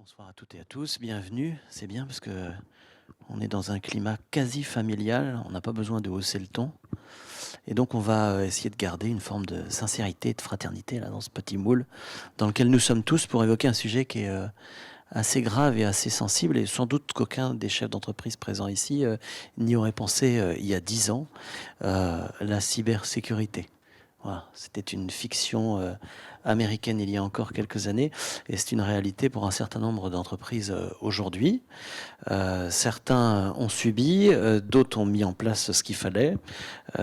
Bonsoir à toutes et à tous, bienvenue. C'est bien parce que on est dans un climat quasi familial, on n'a pas besoin de hausser le ton. Et donc on va essayer de garder une forme de sincérité et de fraternité là, dans ce petit moule dans lequel nous sommes tous pour évoquer un sujet qui est assez grave et assez sensible et sans doute qu'aucun des chefs d'entreprise présents ici n'y aurait pensé il y a 10 ans, la cybersécurité. Voilà, c'était une fiction américaine il y a encore quelques années et c'est une réalité pour un certain nombre d'entreprises aujourd'hui. Certains ont subi, d'autres ont mis en place ce qu'il fallait.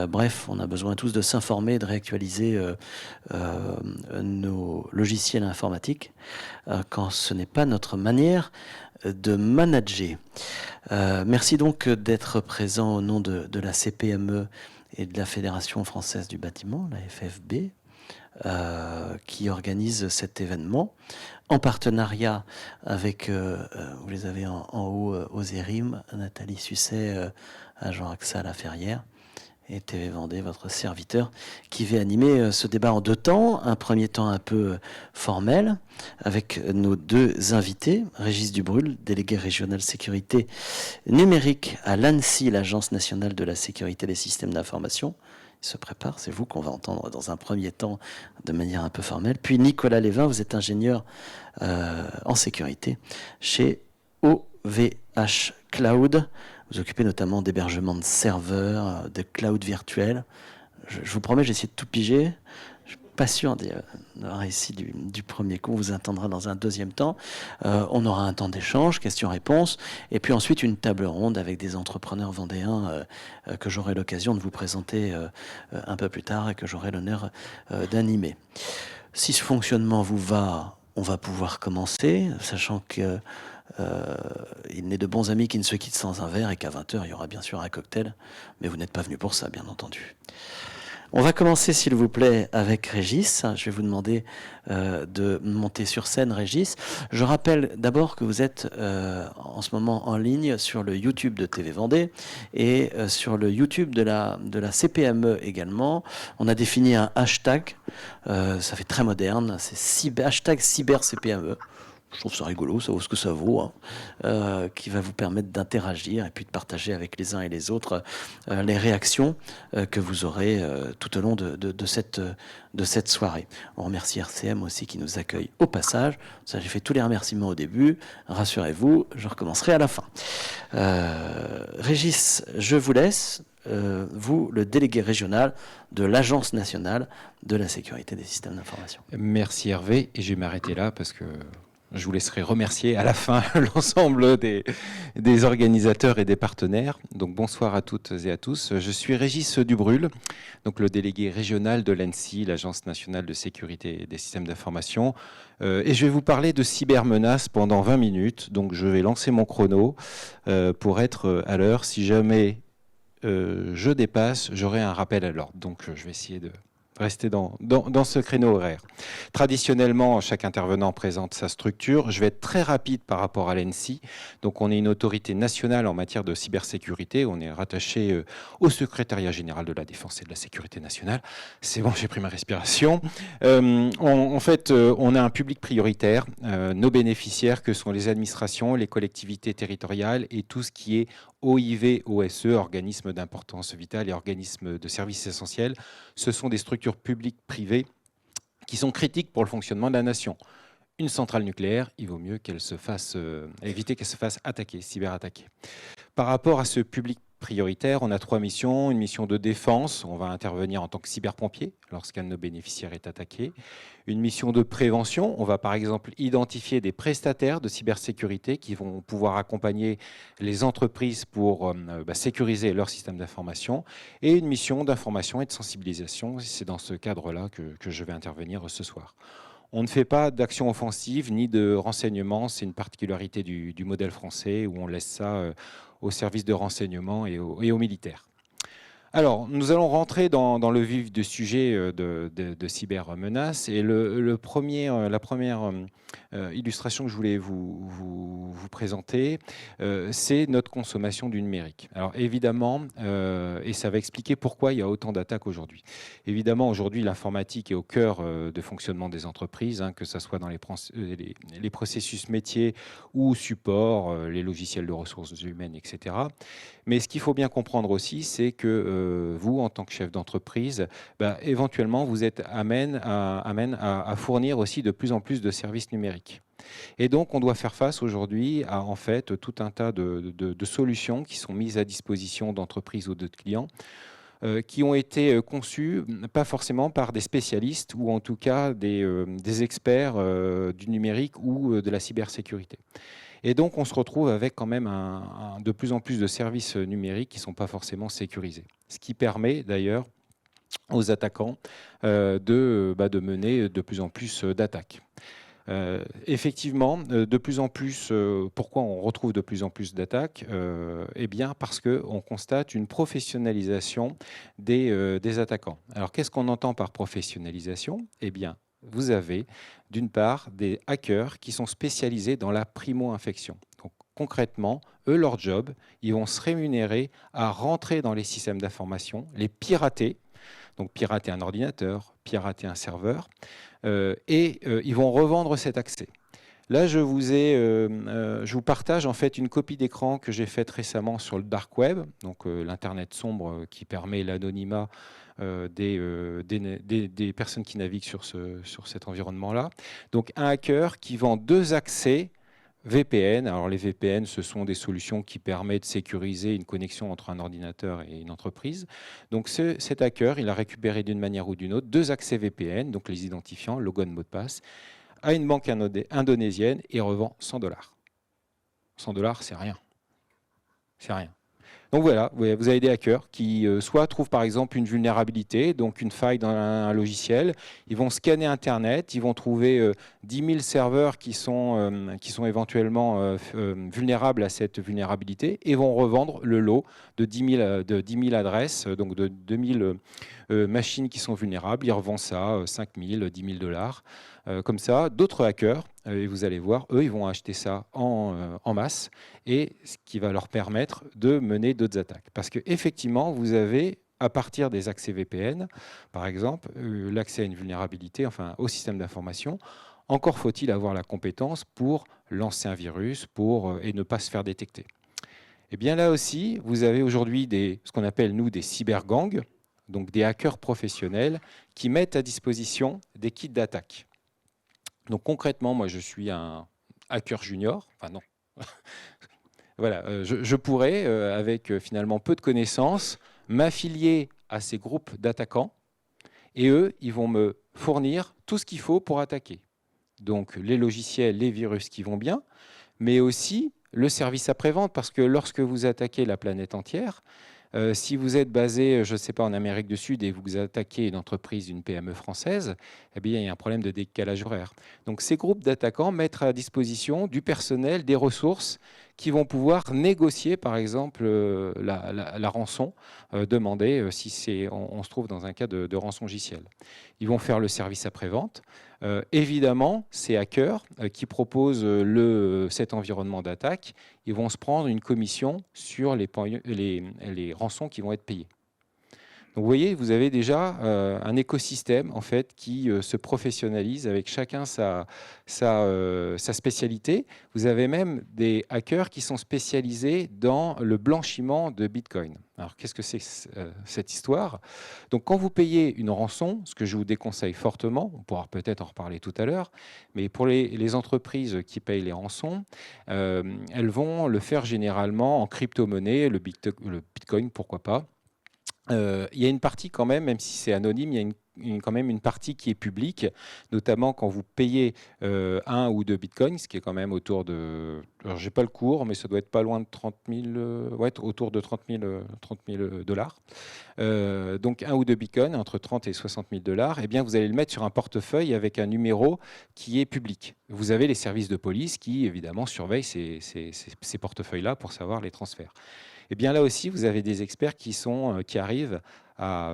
Bref, on a besoin tous de s'informer, de réactualiser nos logiciels informatiques quand ce n'est pas notre manière de manager. Merci donc d'être présent au nom de la CPME et de la Fédération française du bâtiment, la FFB, qui organise cet événement en partenariat avec, vous les avez en haut, Osérim, Nathalie Susset, agent AXA à la Ferrière, et TV Vendée, votre serviteur, qui va animer ce débat en deux temps. Un premier temps un peu formel, avec nos deux invités, Régis Dubrul, délégué régional sécurité numérique à l'ANSSI, l'Agence nationale de la sécurité des systèmes d'information. Il se prépare, c'est vous qu'on va entendre dans un premier temps de manière un peu formelle. Puis Nicolas Lévin, vous êtes ingénieur en sécurité chez OVH Cloud. Vous occupez notamment d'hébergement de serveurs, de cloud virtuel. Je vous promets, j'ai essayé de tout piger. Je suis pas sûr d'un récit du premier coup. On vous attendra dans un deuxième temps. On aura un temps d'échange, questions-réponses, et puis ensuite une table ronde avec des entrepreneurs vendéens que j'aurai l'occasion de vous présenter un peu plus tard et que j'aurai l'honneur d'animer. Si ce fonctionnement vous va, on va pouvoir commencer, sachant que il n'est de bons amis qui ne se quittent sans un verre et qu'à 20h, il y aura bien sûr un cocktail. Mais vous n'êtes pas venu pour ça, bien entendu. On va commencer, s'il vous plaît, avec Régis. Je vais vous demander de monter sur scène, Régis. Je rappelle d'abord que vous êtes en ce moment en ligne sur le YouTube de TV Vendée et sur le YouTube de la CPME également. On a défini un hashtag, ça fait très moderne, c'est hashtag cyberCPME. Je trouve ça rigolo, ça vaut ce que ça vaut, hein, qui va vous permettre d'interagir et puis de partager avec les uns et les autres les réactions que vous aurez tout au long de cette soirée. On remercie RCM aussi qui nous accueille au passage. Ça, j'ai fait tous les remerciements au début. Rassurez-vous, je recommencerai à la fin. Régis, je vous laisse. Vous, le délégué régional de l'Agence nationale de la sécurité des systèmes d'information. Merci Hervé, et je vais m'arrêter là parce que je vous laisserai remercier à la fin l'ensemble des organisateurs et des partenaires. Donc bonsoir à toutes et à tous. Je suis Régis Dubrul, donc le délégué régional de l'ANSSI, l'Agence nationale de sécurité des systèmes d'information. Et je vais vous parler de cybermenaces pendant 20 minutes. Donc je vais lancer mon chrono pour être à l'heure. Si jamais je dépasse, j'aurai un rappel à l'ordre. Donc je vais essayer de rester dans ce créneau horaire. Traditionnellement, chaque intervenant présente sa structure. Je vais être très rapide par rapport à l'ANSSI. Donc, on est une autorité nationale en matière de cybersécurité. On est rattaché au secrétariat général de la défense et de la sécurité nationale. C'est bon, j'ai pris ma respiration. En fait, on a un public prioritaire. Nos bénéficiaires, que sont les administrations, les collectivités territoriales et tout ce qui est OIV, OSE, organismes d'importance vitale et organismes de services essentiels. Ce sont des structures publiques privées qui sont critiques pour le fonctionnement de la nation. Une centrale nucléaire, il vaut mieux qu'elle se fasse, éviter qu'elle se fasse attaquer, cyberattaquer. Par rapport à ce public prioritaire, on a 3 missions. Une mission de défense, on va intervenir en tant que cyberpompier lorsqu'un de nos bénéficiaires est attaqué. Une mission de prévention, on va par exemple identifier des prestataires de cybersécurité qui vont pouvoir accompagner les entreprises pour sécuriser leur système d'information. Et une mission d'information et de sensibilisation, c'est dans ce cadre-là que je vais intervenir ce soir. On ne fait pas d'action offensive ni de renseignement, c'est une particularité du modèle français où on laisse ça aux services de renseignement et aux militaires. Alors, nous allons rentrer dans le vif du sujet de cybermenaces. Et la première illustration que je voulais vous présenter, c'est notre consommation du numérique. Alors, évidemment, et ça va expliquer pourquoi il y a autant d'attaques aujourd'hui. Évidemment, aujourd'hui, l'informatique est au cœur de fonctionnement des entreprises, que ce soit dans les processus métiers ou support, les logiciels de ressources humaines, etc. Mais ce qu'il faut bien comprendre aussi, c'est que vous, en tant que chef d'entreprise, éventuellement, vous êtes amène à fournir aussi de plus en plus de services numériques. Et donc, on doit faire face aujourd'hui à en fait tout un tas de solutions qui sont mises à disposition d'entreprises ou de clients, qui ont été conçues pas forcément par des spécialistes ou en tout cas des experts du numérique ou de la cybersécurité. Et donc, on se retrouve avec quand même de plus en plus de services numériques qui ne sont pas forcément sécurisés. Ce qui permet d'ailleurs aux attaquants de mener de plus en plus d'attaques. Effectivement, de plus en plus, pourquoi on retrouve de plus en plus d'attaques? Eh bien, parce qu'on constate une professionnalisation des attaquants. Alors, qu'est-ce qu'on entend par professionnalisation? Eh bien, vous avez d'une part des hackers qui sont spécialisés dans la primo-infection. Donc, concrètement, eux, leur job, ils vont se rémunérer à rentrer dans les systèmes d'information, les pirater, donc pirater un ordinateur, pirater un serveur, et ils vont revendre cet accès. Là, je vous partage en fait une copie d'écran que j'ai faite récemment sur le dark web, donc l'internet sombre qui permet l'anonymat des personnes qui naviguent sur cet environnement-là. Donc un hacker qui vend 2 accès VPN. Alors les VPN, ce sont des solutions qui permettent de sécuriser une connexion entre un ordinateur et une entreprise. Donc cet hacker, il a récupéré d'une manière ou d'une autre 2 accès VPN, donc les identifiants, logon, mot de passe, à une banque indonésienne et revend $100. $100, c'est rien. C'est rien. Donc voilà, vous avez des hackers qui soit trouvent par exemple une vulnérabilité, donc une faille dans un logiciel, ils vont scanner Internet, ils vont trouver 10 000 serveurs qui sont éventuellement vulnérables à cette vulnérabilité et vont revendre le lot de 10 000 adresses, donc de 2 000 machines qui sont vulnérables, ils revendent ça 5 000, 10 000 $. Comme ça, d'autres hackers, et vous allez voir, eux, ils vont acheter ça en masse, et ce qui va leur permettre de mener d'autres attaques. Parce qu'effectivement, vous avez, à partir des accès VPN, par exemple, l'accès à une vulnérabilité, enfin au système d'information. Encore faut-il avoir la compétence pour lancer un virus et ne pas se faire détecter. Et bien là aussi, vous avez aujourd'hui ce qu'on appelle, nous, des cybergangs, donc des hackers professionnels qui mettent à disposition des kits d'attaque. Donc concrètement, moi je suis un hacker junior, enfin non. Voilà, je pourrais, avec finalement peu de connaissances, m'affilier à ces groupes d'attaquants et eux, ils vont me fournir tout ce qu'il faut pour attaquer. Donc les logiciels, les virus qui vont bien, mais aussi le service après-vente, parce que lorsque vous attaquez la planète entière, si vous êtes basé, je ne sais pas, en Amérique du Sud et vous attaquez une entreprise, une PME française, eh bien, il y a un problème de décalage horaire. Donc ces groupes d'attaquants mettent à disposition du personnel, des ressources qui vont pouvoir négocier, par exemple, la rançon demandée si on se trouve dans un cas de rançongiciel. Ils vont faire le service après-vente. Évidemment, ces hackers qui proposent cet environnement d'attaque, ils vont se prendre une commission sur les rançons qui vont être payées. Donc vous voyez, vous avez déjà un écosystème en fait, qui se professionnalise avec chacun sa spécialité. Vous avez même des hackers qui sont spécialisés dans le blanchiment de Bitcoin. Alors qu'est-ce que c'est cette histoire? Donc quand vous payez une rançon, ce que je vous déconseille fortement, on pourra peut-être en reparler tout à l'heure, mais pour les entreprises qui payent les rançons, elles vont le faire généralement en crypto-monnaie, le Bitcoin, pourquoi pas. Il y a une partie quand même si c'est anonyme, il y a quand même une partie qui est publique, notamment quand vous payez 1 ou 2 bitcoins, ce qui est quand même autour de... Alors, je n'ai pas le cours, mais ça doit être pas loin de 30 000... ouais, autour de 30 000 $. Donc 1 ou 2 bitcoins, entre 30 et 60 000 $, eh bien, vous allez le mettre sur un portefeuille avec un numéro qui est public. Vous avez les services de police qui, évidemment, surveillent ces portefeuilles-là pour savoir les transferts. Et bien là aussi, vous avez des experts qui arrivent à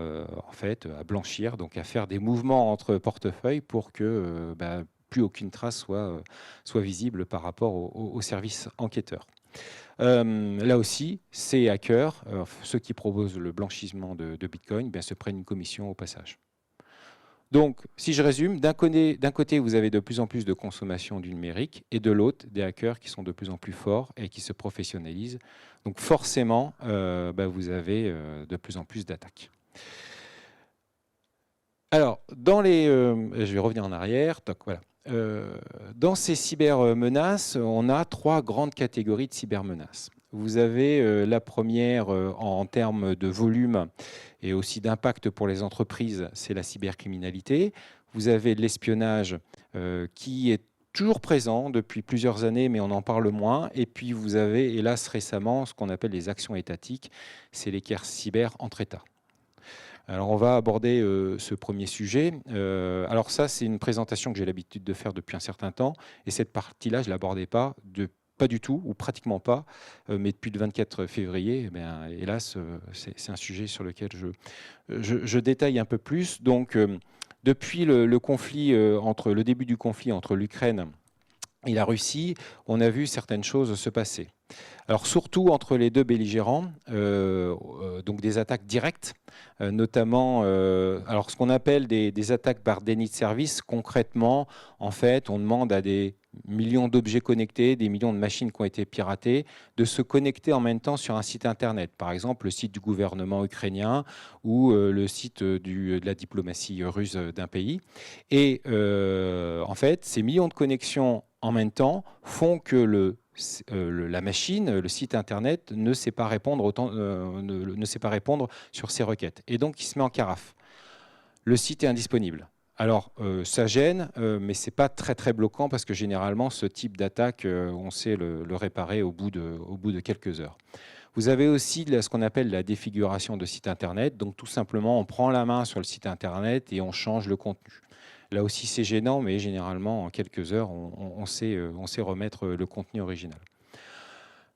blanchir, donc à faire des mouvements entre portefeuilles pour que plus aucune trace soit visible par rapport au service enquêteur. Là aussi, ces hackers, ceux qui proposent le blanchissement de Bitcoin, se prennent une commission au passage. Donc, si je résume, d'un côté, vous avez de plus en plus de consommation du numérique, et de l'autre, des hackers qui sont de plus en plus forts et qui se professionnalisent. Donc, forcément, vous avez de plus en plus d'attaques. Alors, je vais revenir en arrière. Donc, voilà. Dans ces cybermenaces, on a 3 grandes catégories de cybermenaces. Vous avez la première en termes de volume et aussi d'impact pour les entreprises, c'est la cybercriminalité. Vous avez l'espionnage qui est toujours présent depuis plusieurs années, mais on en parle moins. Et puis vous avez, hélas récemment, ce qu'on appelle les actions étatiques, c'est les guerres cyber entre États. Alors on va aborder ce premier sujet. Alors ça, c'est une présentation que j'ai l'habitude de faire depuis un certain temps. Et cette partie-là, je ne l'abordais pas du tout, ou pratiquement pas. Mais depuis le 24 février, hélas, c'est un sujet sur lequel je détaille un peu plus. Donc depuis le début du conflit entre l'Ukraine et la Russie, on a vu certaines choses se passer. Alors surtout entre les deux belligérants, donc des attaques directes, notamment alors ce qu'on appelle des attaques par déni de service. Concrètement, en fait, on demande à des millions d'objets connectés, des millions de machines qui ont été piratées, de se connecter en même temps sur un site internet, par exemple le site du gouvernement ukrainien ou le site de la diplomatie russe d'un pays. Et en fait, ces millions de connexions en même temps font que la machine, le site internet, ne sait pas répondre sur ces requêtes. Et donc, il se met en carafe. Le site est indisponible. Alors, ça gêne, mais ce n'est pas très, très bloquant parce que généralement, ce type d'attaque, on sait le réparer au bout de quelques heures. Vous avez aussi ce qu'on appelle la défiguration de site internet. Donc, tout simplement, on prend la main sur le site internet et on change le contenu. Là aussi, c'est gênant, mais généralement, en quelques heures, on sait remettre le contenu original.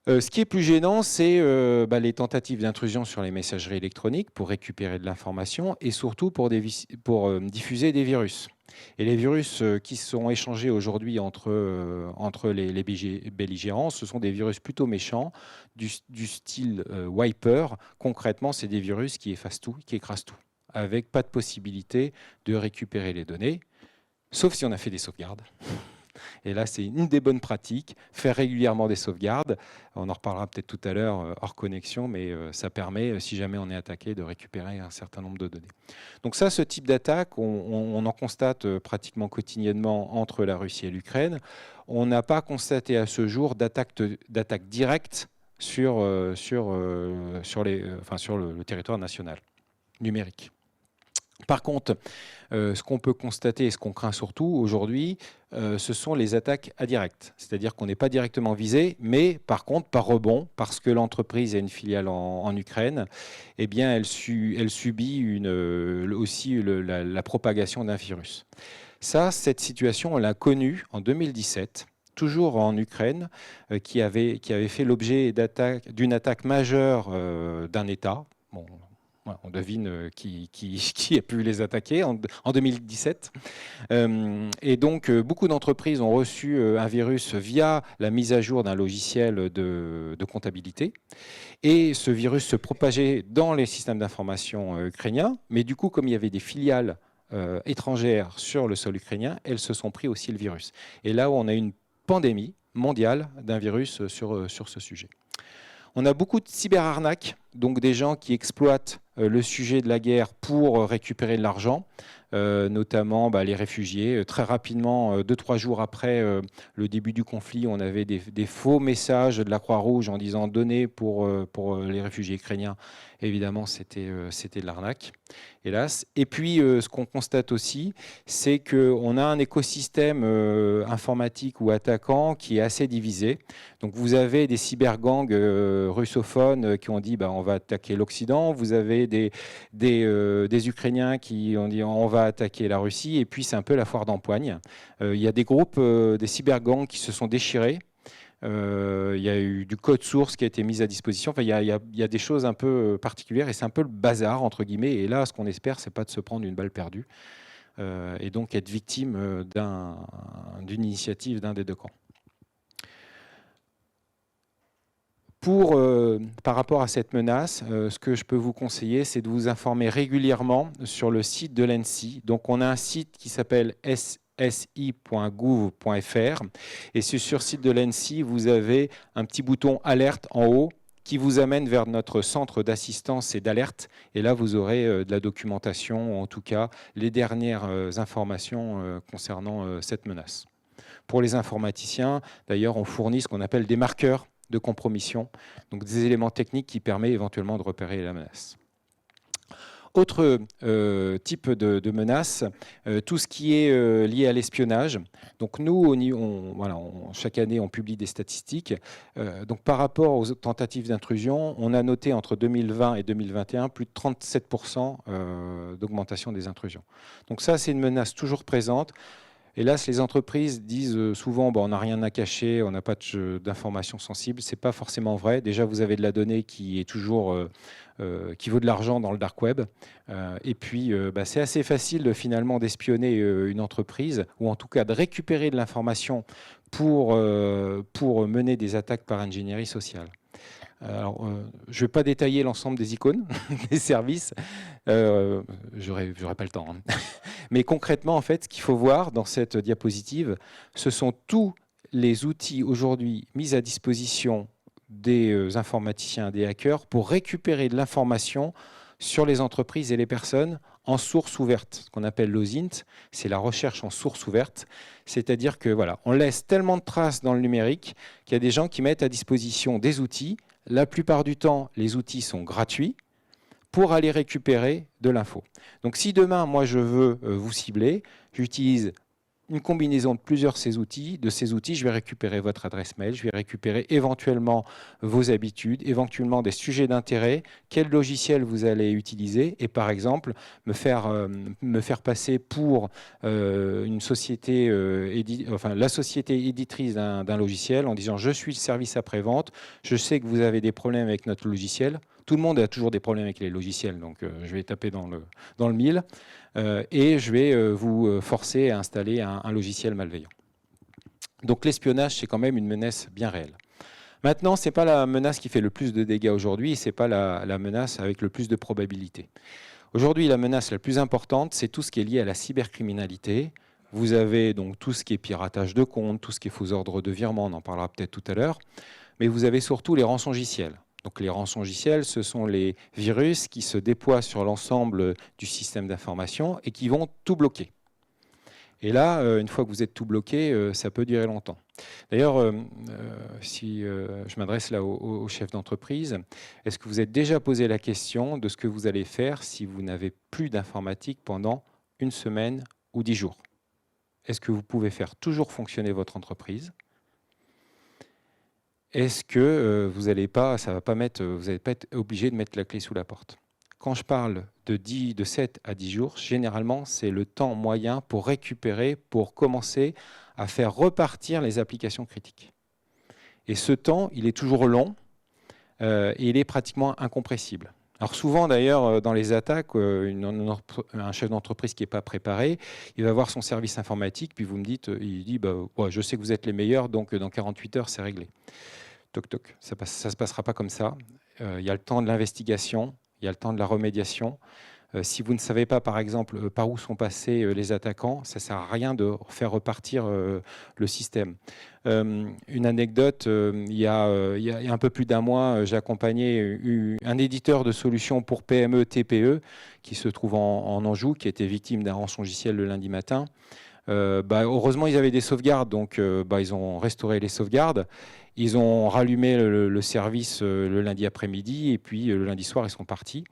Ce qui est plus gênant, c'est les tentatives d'intrusion sur les messageries électroniques pour récupérer de l'information et surtout pour diffuser des virus. Et les virus qui sont échangés aujourd'hui entre les belligérants, ce sont des virus plutôt méchants, du style Wiper. Concrètement, c'est des virus qui effacent tout, qui écrasent tout, avec pas de possibilité de récupérer les données, sauf si on a fait des sauvegardes. Et là, c'est une des bonnes pratiques, faire régulièrement des sauvegardes. On en reparlera peut-être tout à l'heure hors connexion, mais ça permet, si jamais on est attaqué, de récupérer un certain nombre de données. Donc ça, ce type d'attaque, on en constate pratiquement quotidiennement entre la Russie et l'Ukraine. On n'a pas constaté à ce jour d'attaque directe sur le territoire national numérique. Par contre, ce qu'on peut constater et ce qu'on craint surtout aujourd'hui, ce sont les attaques indirectes. C'est-à-dire qu'on n'est pas directement visé, mais par contre, par rebond, parce que l'entreprise a une filiale en Ukraine, eh bien, elle subit aussi la propagation d'un virus. Cette situation, on l'a connue en 2017. Toujours en Ukraine, qui avait fait l'objet d'une attaque majeure d'un État. Bon, on devine qui a pu les attaquer en 2017. Et donc, beaucoup d'entreprises ont reçu un virus via la mise à jour d'un logiciel de comptabilité. Et ce virus se propageait dans les systèmes d'information ukrainiens. Mais du coup, comme il y avait des filiales étrangères sur le sol ukrainien, elles se sont pris aussi le virus. Et là où on a une pandémie mondiale d'un virus sur ce sujet. On a beaucoup de cyberarnaques, donc des gens qui exploitent le sujet de la guerre pour récupérer de l'argent, notamment les réfugiés. Très rapidement, 2-3 jours après le début du conflit, on avait des faux messages de la Croix-Rouge en disant « donnez pour les réfugiés ukrainiens ». Évidemment, c'était de l'arnaque, hélas. Et puis, ce qu'on constate aussi, c'est qu'on a un écosystème informatique ou attaquant qui est assez divisé. Donc, vous avez des cybergangs russophones qui ont dit on va attaquer l'Occident. Vous avez des Ukrainiens qui ont dit on va attaquer la Russie. Et puis, c'est un peu la foire d'empoigne. Il y a des groupes, des cybergangs qui se sont déchirés. Il y a eu du code source qui a été mis à disposition. Enfin, il y a des choses un peu particulières et c'est un peu le bazar, entre guillemets. Et là, ce qu'on espère, c'est pas de se prendre une balle perdue et donc être victime d'une initiative d'un des deux camps. Par rapport à cette menace, ce que je peux vous conseiller, c'est de vous informer régulièrement sur le site de l'ANSSI. Donc, on a un site qui s'appelle si.gouv.fr et sur le site de l'ANSSI, vous avez un petit bouton alerte en haut qui vous amène vers notre centre d'assistance et d'alerte. Et là, vous aurez de la documentation, ou en tout cas les dernières informations concernant cette menace. Pour les informaticiens, d'ailleurs, on fournit ce qu'on appelle des marqueurs de compromission, donc des éléments techniques qui permettent éventuellement de repérer la menace. Autre type de menace, tout ce qui est lié à l'espionnage. Donc nous, chaque année, on publie des statistiques. Donc par rapport aux tentatives d'intrusion, on a noté entre 2020 et 2021 plus de 37% d'augmentation des intrusions. Donc ça, c'est une menace toujours présente. Hélas, les entreprises disent souvent on n'a rien à cacher, on n'a pas d'informations sensibles. Ce n'est pas forcément vrai. Déjà, vous avez de la donnée qui est toujours qui vaut de l'argent dans le dark web. Et puis, c'est assez facile finalement d'espionner une entreprise ou en tout cas de récupérer de l'information pour mener des attaques par ingénierie sociale. Alors, je ne vais pas détailler l'ensemble des icônes des services, j'aurais pas le temps. Hein. Mais concrètement, en fait, ce qu'il faut voir dans cette diapositive, ce sont tous les outils aujourd'hui mis à disposition des informaticiens, des hackers, pour récupérer de l'information sur les entreprises et les personnes en source ouverte. Ce qu'on appelle l'OSINT, c'est la recherche en source ouverte. C'est-à-dire que voilà, on laisse tellement de traces dans le numérique qu'il y a des gens qui mettent à disposition des outils. La plupart du temps, les outils sont gratuits pour aller récupérer de l'info. Donc si demain, moi, je veux vous cibler, j'utilise une combinaison de plusieurs de ces outils. Je vais récupérer votre adresse mail, je vais récupérer éventuellement vos habitudes, éventuellement des sujets d'intérêt, quel logiciel vous allez utiliser et par exemple me faire passer pour une société, la société éditrice d'un logiciel en disant je suis le service après-vente, je sais que vous avez des problèmes avec notre logiciel. Tout le monde a toujours des problèmes avec les logiciels, donc je vais taper dans le mille. Et je vais vous forcer à installer un logiciel malveillant. Donc l'espionnage, c'est quand même une menace bien réelle. Maintenant, ce n'est pas la menace qui fait le plus de dégâts aujourd'hui, ce n'est pas la menace avec le plus de probabilité. Aujourd'hui, la menace la plus importante, c'est tout ce qui est lié à la cybercriminalité. Vous avez donc tout ce qui est piratage de comptes, tout ce qui est faux ordres de virement, on en parlera peut-être tout à l'heure, mais vous avez surtout les rançongiciels. Donc les rançongiciels, ce sont les virus qui se déploient sur l'ensemble du système d'information et qui vont tout bloquer. Et là, une fois que vous êtes tout bloqué, ça peut durer longtemps. D'ailleurs, si je m'adresse là aux chefs d'entreprise, est-ce que vous êtes déjà posé la question de ce que vous allez faire si vous n'avez plus d'informatique pendant une semaine ou 10 jours? Est-ce que vous pouvez faire toujours fonctionner votre entreprise? Est-ce que vous n'allez pas être obligé de mettre la clé sous la porte? Quand je parle de 7 à 10 jours, généralement, c'est le temps moyen pour récupérer, pour commencer à faire repartir les applications critiques. Et ce temps, il est toujours long et il est pratiquement incompressible. Alors souvent, d'ailleurs, dans les attaques, un chef d'entreprise qui n'est pas préparé, il va voir son service informatique, puis il dit je sais que vous êtes les meilleurs, donc dans 48 heures, c'est réglé. Toc, toc, ça ne se passera pas comme ça. Il y a le temps de l'investigation, il y a le temps de la remédiation. Si vous ne savez pas, par exemple, par où sont passés les attaquants, ça ne sert à rien de faire repartir le système. Une anecdote, il y a un peu plus d'un mois, j'ai accompagné un éditeur de solutions pour PME, TPE, qui se trouve en Anjou, qui était victime d'un rançongiciel le lundi matin. Heureusement, ils avaient des sauvegardes, donc ils ont restauré les sauvegardes. Ils ont rallumé le service le lundi après-midi, et puis le lundi soir, ils sont partis.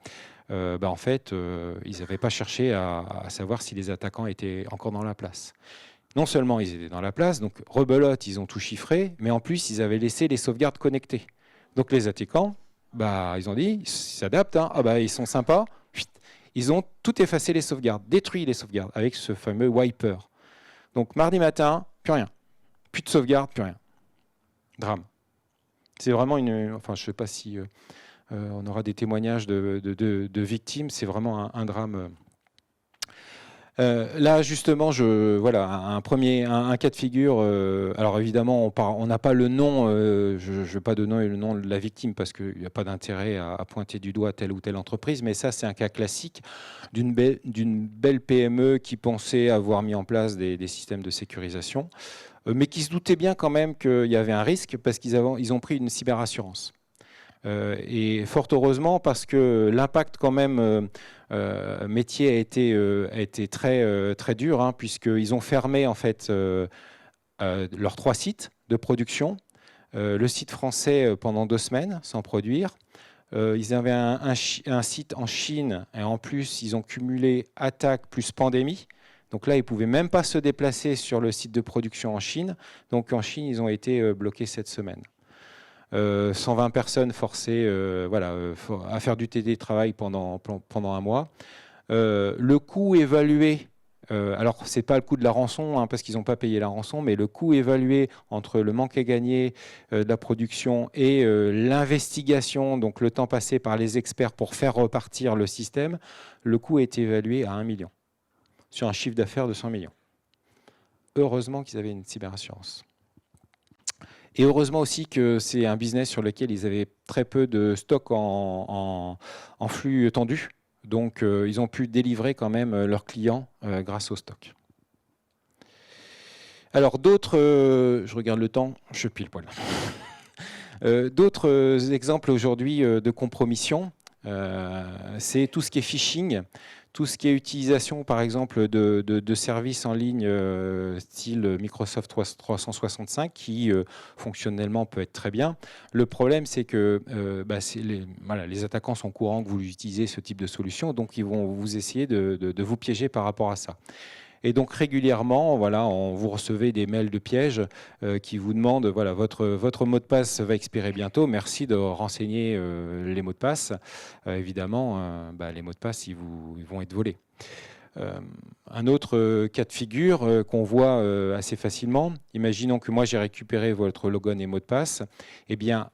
En fait, ils n'avaient pas cherché à savoir si les attaquants étaient encore dans la place. Non seulement ils étaient dans la place, donc rebelote, ils ont tout chiffré, mais en plus, ils avaient laissé les sauvegardes connectées. Donc les attaquants, ils ont dit, ils s'adaptent, hein. Ils sont sympas. Ils ont tout effacé les sauvegardes, détruit les sauvegardes avec ce fameux wiper. Donc mardi matin, plus rien. Plus de sauvegarde, plus rien. Drame. C'est vraiment enfin, je ne sais pas si on aura des témoignages de victimes, c'est vraiment un drame. Là, justement, voilà, un cas de figure. Alors évidemment, on n'a pas le nom, je ne veux pas donner le nom de la victime parce qu'il n'y a pas d'intérêt à pointer du doigt telle ou telle entreprise, mais ça, c'est un cas classique d'une belle PME qui pensait avoir mis en place des systèmes de sécurisation, mais qui se doutait bien quand même qu'il y avait un risque parce qu'ils ont pris une cyberassurance. Et fort heureusement parce que l'impact quand même métier a été très dur, hein, puisqu'ils ont fermé en fait leurs 3 sites de production. Le site français pendant 2 semaines sans produire. Ils avaient un site en Chine et en plus ils ont cumulé attaque plus pandémie. Donc là, ils ne pouvaient même pas se déplacer sur le site de production en Chine. Donc en Chine, ils ont été bloqués cette semaine. 120 personnes forcées à faire du télétravail pendant un mois. Le coût évalué, alors ce n'est pas le coût de la rançon, hein, parce qu'ils n'ont pas payé la rançon, mais le coût évalué entre le manque à gagner de la production et l'investigation, donc le temps passé par les experts pour faire repartir le système, le coût est évalué à 1 million, sur un chiffre d'affaires de 100 millions. Heureusement qu'ils avaient une cyberassurance. Et heureusement aussi que c'est un business sur lequel ils avaient très peu de stock en flux tendu. Donc, ils ont pu délivrer quand même leurs clients grâce au stock. Alors, d'autres... je regarde le temps, je pile poil. D'autres exemples aujourd'hui de compromission, c'est tout ce qui est phishing. Tout ce qui est utilisation, par exemple, de services en ligne style Microsoft 365, qui fonctionnellement peut être très bien. Le problème, c'est que les attaquants sont courants que vous utilisez ce type de solution, donc ils vont vous essayer de vous piéger par rapport à ça. Et donc régulièrement, voilà, vous recevez des mails de piège qui vous demandent, voilà, votre mot de passe va expirer bientôt, merci de renseigner les mots de passe. Évidemment, les mots de passe, ils vont être volés. Un autre cas de figure qu'on voit assez facilement, imaginons que moi j'ai récupéré votre login et mot de passe, eh bien,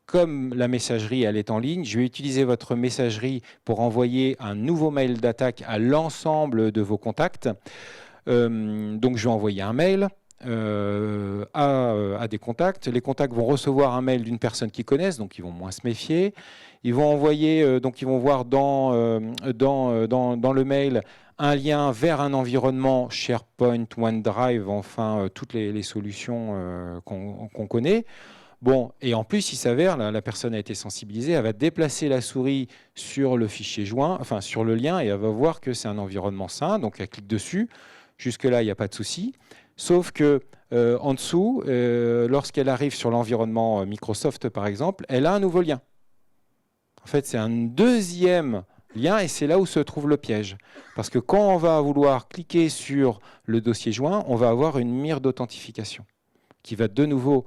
comme la messagerie elle est en ligne, je vais utiliser votre messagerie pour envoyer un nouveau mail d'attaque à l'ensemble de vos contacts. Donc je vais envoyer un mail à des contacts. Les contacts vont recevoir un mail d'une personne qu'ils connaissent, donc ils vont moins se méfier. Ils vont envoyer, donc ils vont voir dans le mail un lien vers un environnement SharePoint, OneDrive, enfin toutes les solutions qu'on connaît. Bon, et en plus, il s'avère, la personne a été sensibilisée, elle va déplacer la souris sur le fichier joint, enfin sur le lien, et elle va voir que c'est un environnement sain, donc elle clique dessus. Jusque-là, il n'y a pas de souci. Sauf que en dessous, lorsqu'elle arrive sur l'environnement Microsoft, par exemple, elle a un nouveau lien. En fait, c'est un deuxième lien, et c'est là où se trouve le piège. Parce que quand on va vouloir cliquer sur le dossier joint, on va avoir une mire d'authentification qui va de nouveau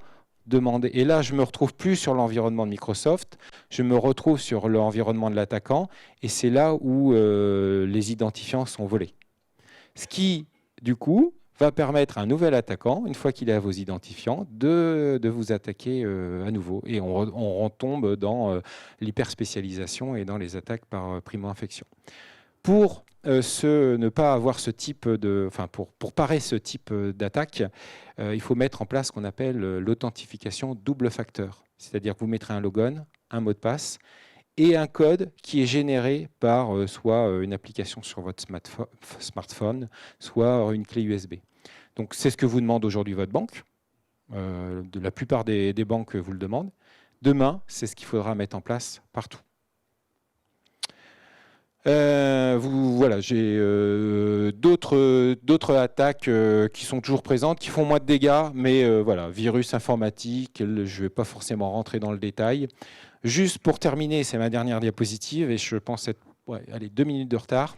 demander. Et là, je ne me retrouve plus sur l'environnement de Microsoft, je me retrouve sur l'environnement de l'attaquant, et c'est là où les identifiants sont volés. Ce qui, du coup, va permettre à un nouvel attaquant, une fois qu'il a vos identifiants, de vous attaquer à nouveau. Et on retombe dans l'hyperspécialisation et dans les attaques par primo-infection. Pour ne pas avoir ce type pour parer ce type d'attaque, il faut mettre en place ce qu'on appelle l'authentification double facteur. C'est-à-dire que vous mettrez un login, un mot de passe et un code qui est généré par soit une application sur votre smartphone, soit une clé USB. Donc c'est ce que vous demande aujourd'hui votre banque. La plupart des banques vous le demandent. Demain, c'est ce qu'il faudra mettre en place partout. Voilà, j'ai d'autres attaques qui sont toujours présentes, qui font moins de dégâts, mais voilà, virus informatique, je ne vais pas forcément rentrer dans le détail. Juste pour terminer, c'est ma dernière diapositive et je pense être 2 minutes de retard.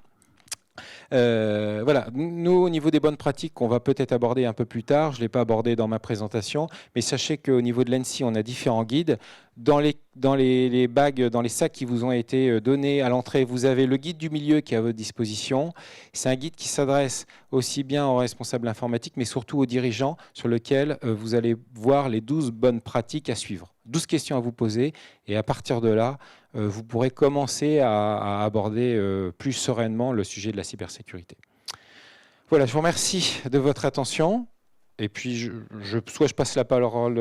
Voilà, nous au niveau des bonnes pratiques qu'on va peut-être aborder un peu plus tard, je ne l'ai pas abordé dans ma présentation, mais sachez qu'au niveau de l'ANSSI, on a différents guides. Dans les bags, dans les sacs qui vous ont été donnés à l'entrée, vous avez le guide du milieu qui est à votre disposition. C'est un guide qui s'adresse aussi bien aux responsables informatiques, mais surtout aux dirigeants, sur lequel vous allez voir les 12 bonnes pratiques à suivre. 12 questions à vous poser, et à partir de là, vous pourrez commencer à aborder plus sereinement le sujet de la cybersécurité. Voilà, je vous remercie de votre attention. Et puis, soit je passe la parole,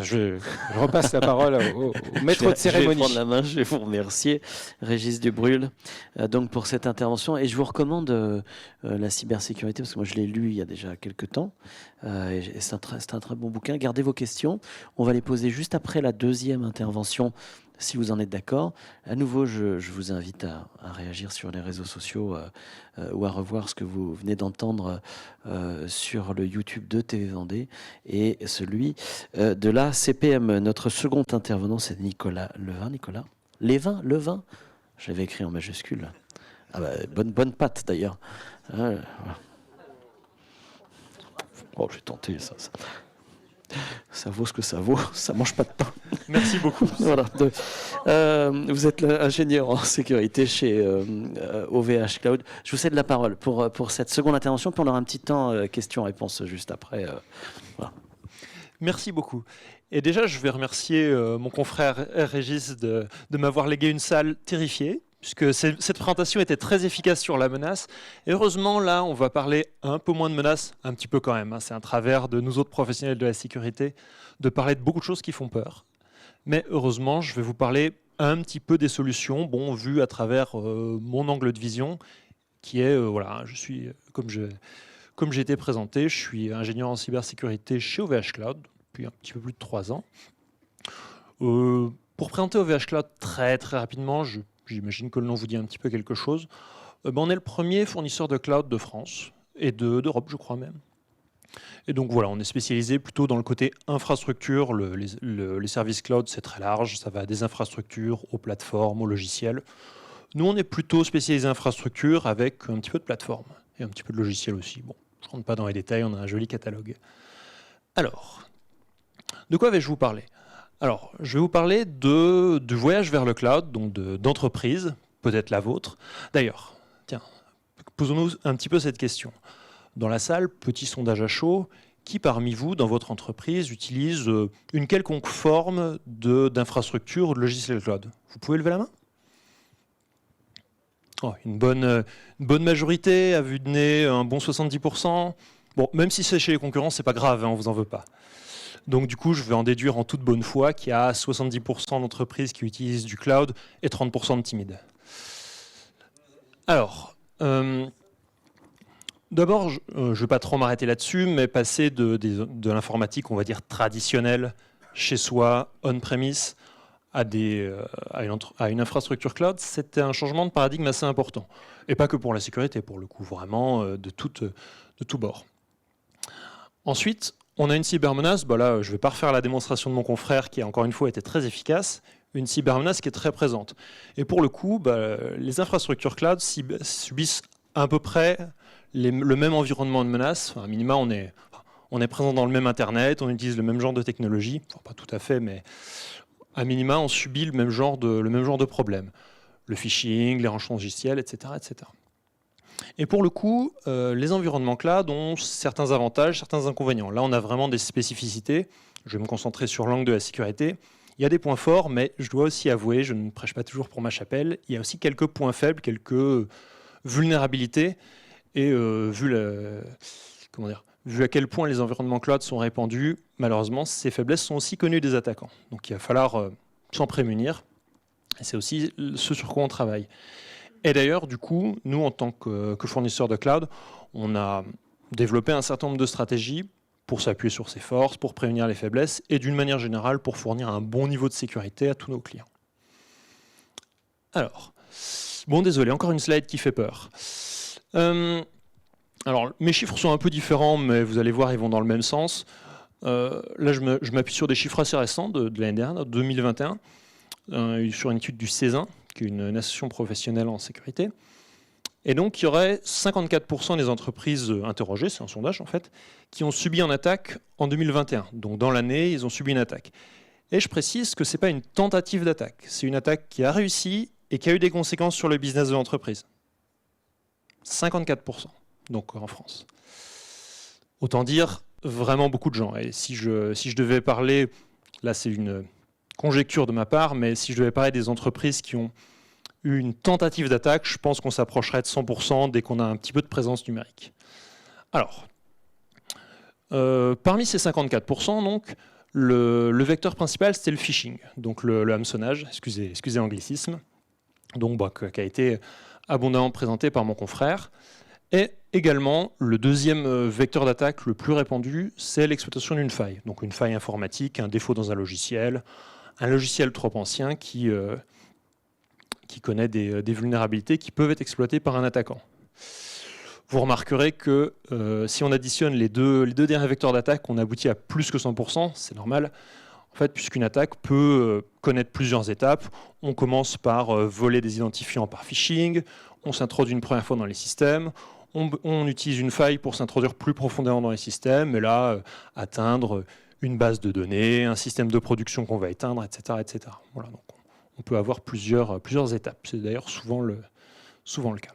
je repasse la parole au maître de cérémonie. Je vais prendre la main, je vais vous remercier, Régis Dubrulle, donc pour cette intervention. Et je vous recommande la cybersécurité, parce que moi je l'ai lu il y a déjà quelques temps. Et c'est un très bon bouquin. Gardez vos questions. On va les poser juste après la deuxième intervention, si vous en êtes d'accord. À nouveau, je vous invite à réagir sur les réseaux sociaux ou à revoir ce que vous venez d'entendre sur le YouTube de TV Vendée et celui de la CPME. Notre second intervenant, c'est Nicolas Levin. Nicolas Levin. Je l'avais écrit en majuscule. Ah bah, bonne patte d'ailleurs. Oh, j'ai tenté ça. Ça vaut ce que ça vaut, ça mange pas de pain. Merci beaucoup. Voilà. Vous êtes ingénieur en sécurité chez OVH Cloud. Je vous cède la parole pour cette seconde intervention, puis on aura un petit temps questions-réponses juste après. Voilà. Merci beaucoup. Et déjà, je vais remercier mon confrère Régis de m'avoir légué une salle terrifiée, puisque cette présentation était très efficace sur la menace. Et heureusement, là, on va parler un peu moins de menaces, un petit peu quand même. C'est un travers de nous autres professionnels de la sécurité de parler de beaucoup de choses qui font peur. Mais heureusement, je vais vous parler un petit peu des solutions, vues à travers mon angle de vision, qui est, voilà, je suis, comme j'ai été présenté, je suis ingénieur en cybersécurité chez OVH Cloud depuis un petit peu plus de 3 ans. Pour présenter OVH Cloud très très rapidement, j'imagine que le nom vous dit un petit peu quelque chose. On est le premier fournisseur de cloud de France et d'Europe, je crois même. Et donc voilà, on est spécialisé plutôt dans le côté infrastructure. Les services cloud, c'est très large, ça va des infrastructures aux plateformes, aux logiciels. Nous, on est plutôt spécialisé infrastructure avec un petit peu de plateforme et un petit peu de logiciel aussi. Bon, je ne rentre pas dans les détails, on a un joli catalogue. Alors, de quoi vais-je vous parler ? Alors, je vais vous parler du voyage vers le cloud, donc d'entreprise, peut-être la vôtre. D'ailleurs, tiens, posons-nous un petit peu cette question. Dans la salle, petit sondage à chaud, qui parmi vous, dans votre entreprise, utilise une quelconque forme d'infrastructure ou de logiciel cloud ? Vous pouvez lever la main ? Oh, une bonne majorité, à vue de nez, un bon 70%. Bon, même si c'est chez les concurrents, c'est pas grave, on vous en veut pas. Donc du coup, je vais en déduire en toute bonne foi qu'il y a 70% d'entreprises qui utilisent du cloud et 30% de timides. Alors, d'abord, je ne vais pas trop m'arrêter là-dessus, mais passer de l'informatique, on va dire traditionnelle, chez soi, on-premise, à une infrastructure cloud, c'était un changement de paradigme assez important. Et pas que pour la sécurité, pour le coup, vraiment de tout bord. Ensuite, on a une cybermenace. Là, je ne vais pas refaire la démonstration de mon confrère, qui a encore une fois été très efficace. Une cybermenace qui est très présente. Et pour le coup, les infrastructures cloud subissent à peu près le même environnement de menace. Enfin, à minima, on est présent dans le même Internet, on utilise le même genre de technologie. Enfin, pas tout à fait, mais à minima, on subit le même genre de problème. Le phishing, les rançons logiciels, etc., etc. Et pour le coup, les environnements cloud ont certains avantages, certains inconvénients. Là, on a vraiment des spécificités. Je vais me concentrer sur l'angle de la sécurité. Il y a des points forts, mais je dois aussi avouer, je ne prêche pas toujours pour ma chapelle, il y a aussi quelques points faibles, quelques vulnérabilités. Et vu à quel point les environnements cloud sont répandus, malheureusement, ces faiblesses sont aussi connues des attaquants. Donc il va falloir s'en prémunir. Et c'est aussi ce sur quoi on travaille. Et d'ailleurs, du coup, nous, en tant que fournisseur de cloud, on a développé un certain nombre de stratégies pour s'appuyer sur ses forces, pour prévenir les faiblesses et d'une manière générale pour fournir un bon niveau de sécurité à tous nos clients. Alors, désolé, encore une slide qui fait peur. Alors, mes chiffres sont un peu différents, mais vous allez voir, ils vont dans le même sens. Là, je m'appuie sur des chiffres assez récents de l'année dernière, 2021, sur une étude du CESIN, qui est une association professionnelle en sécurité. Et donc, il y aurait 54% des entreprises interrogées, c'est un sondage en fait, qui ont subi une attaque en 2021. Donc, dans l'année, ils ont subi une attaque. Et je précise que ce n'est pas une tentative d'attaque, c'est une attaque qui a réussi et qui a eu des conséquences sur le business de l'entreprise. 54%, donc en France. Autant dire vraiment beaucoup de gens. Et si je devais parler, là c'est une conjecture de ma part, mais si je devais parler des entreprises qui ont eu une tentative d'attaque, je pense qu'on s'approcherait de 100% dès qu'on a un petit peu de présence numérique. Alors, parmi ces 54%, donc, le vecteur principal, c'était le phishing, donc le hameçonnage, excusez l'anglicisme, donc, qui a été abondamment présenté par mon confrère. Et également, le deuxième vecteur d'attaque le plus répandu, c'est l'exploitation d'une faille. Donc une faille informatique, un défaut dans un logiciel trop ancien qui connaît des vulnérabilités qui peuvent être exploitées par un attaquant. Vous remarquerez que si on additionne les deux derniers vecteurs d'attaque, on aboutit à plus que 100%, c'est normal. En fait, puisqu'une attaque peut connaître plusieurs étapes, on commence par voler des identifiants par phishing, on s'introduit une première fois dans les systèmes, on utilise une faille pour s'introduire plus profondément dans les systèmes, et là, atteindre une base de données, un système de production qu'on va éteindre, etc. etc. Voilà, donc on peut avoir plusieurs étapes. C'est d'ailleurs souvent le cas.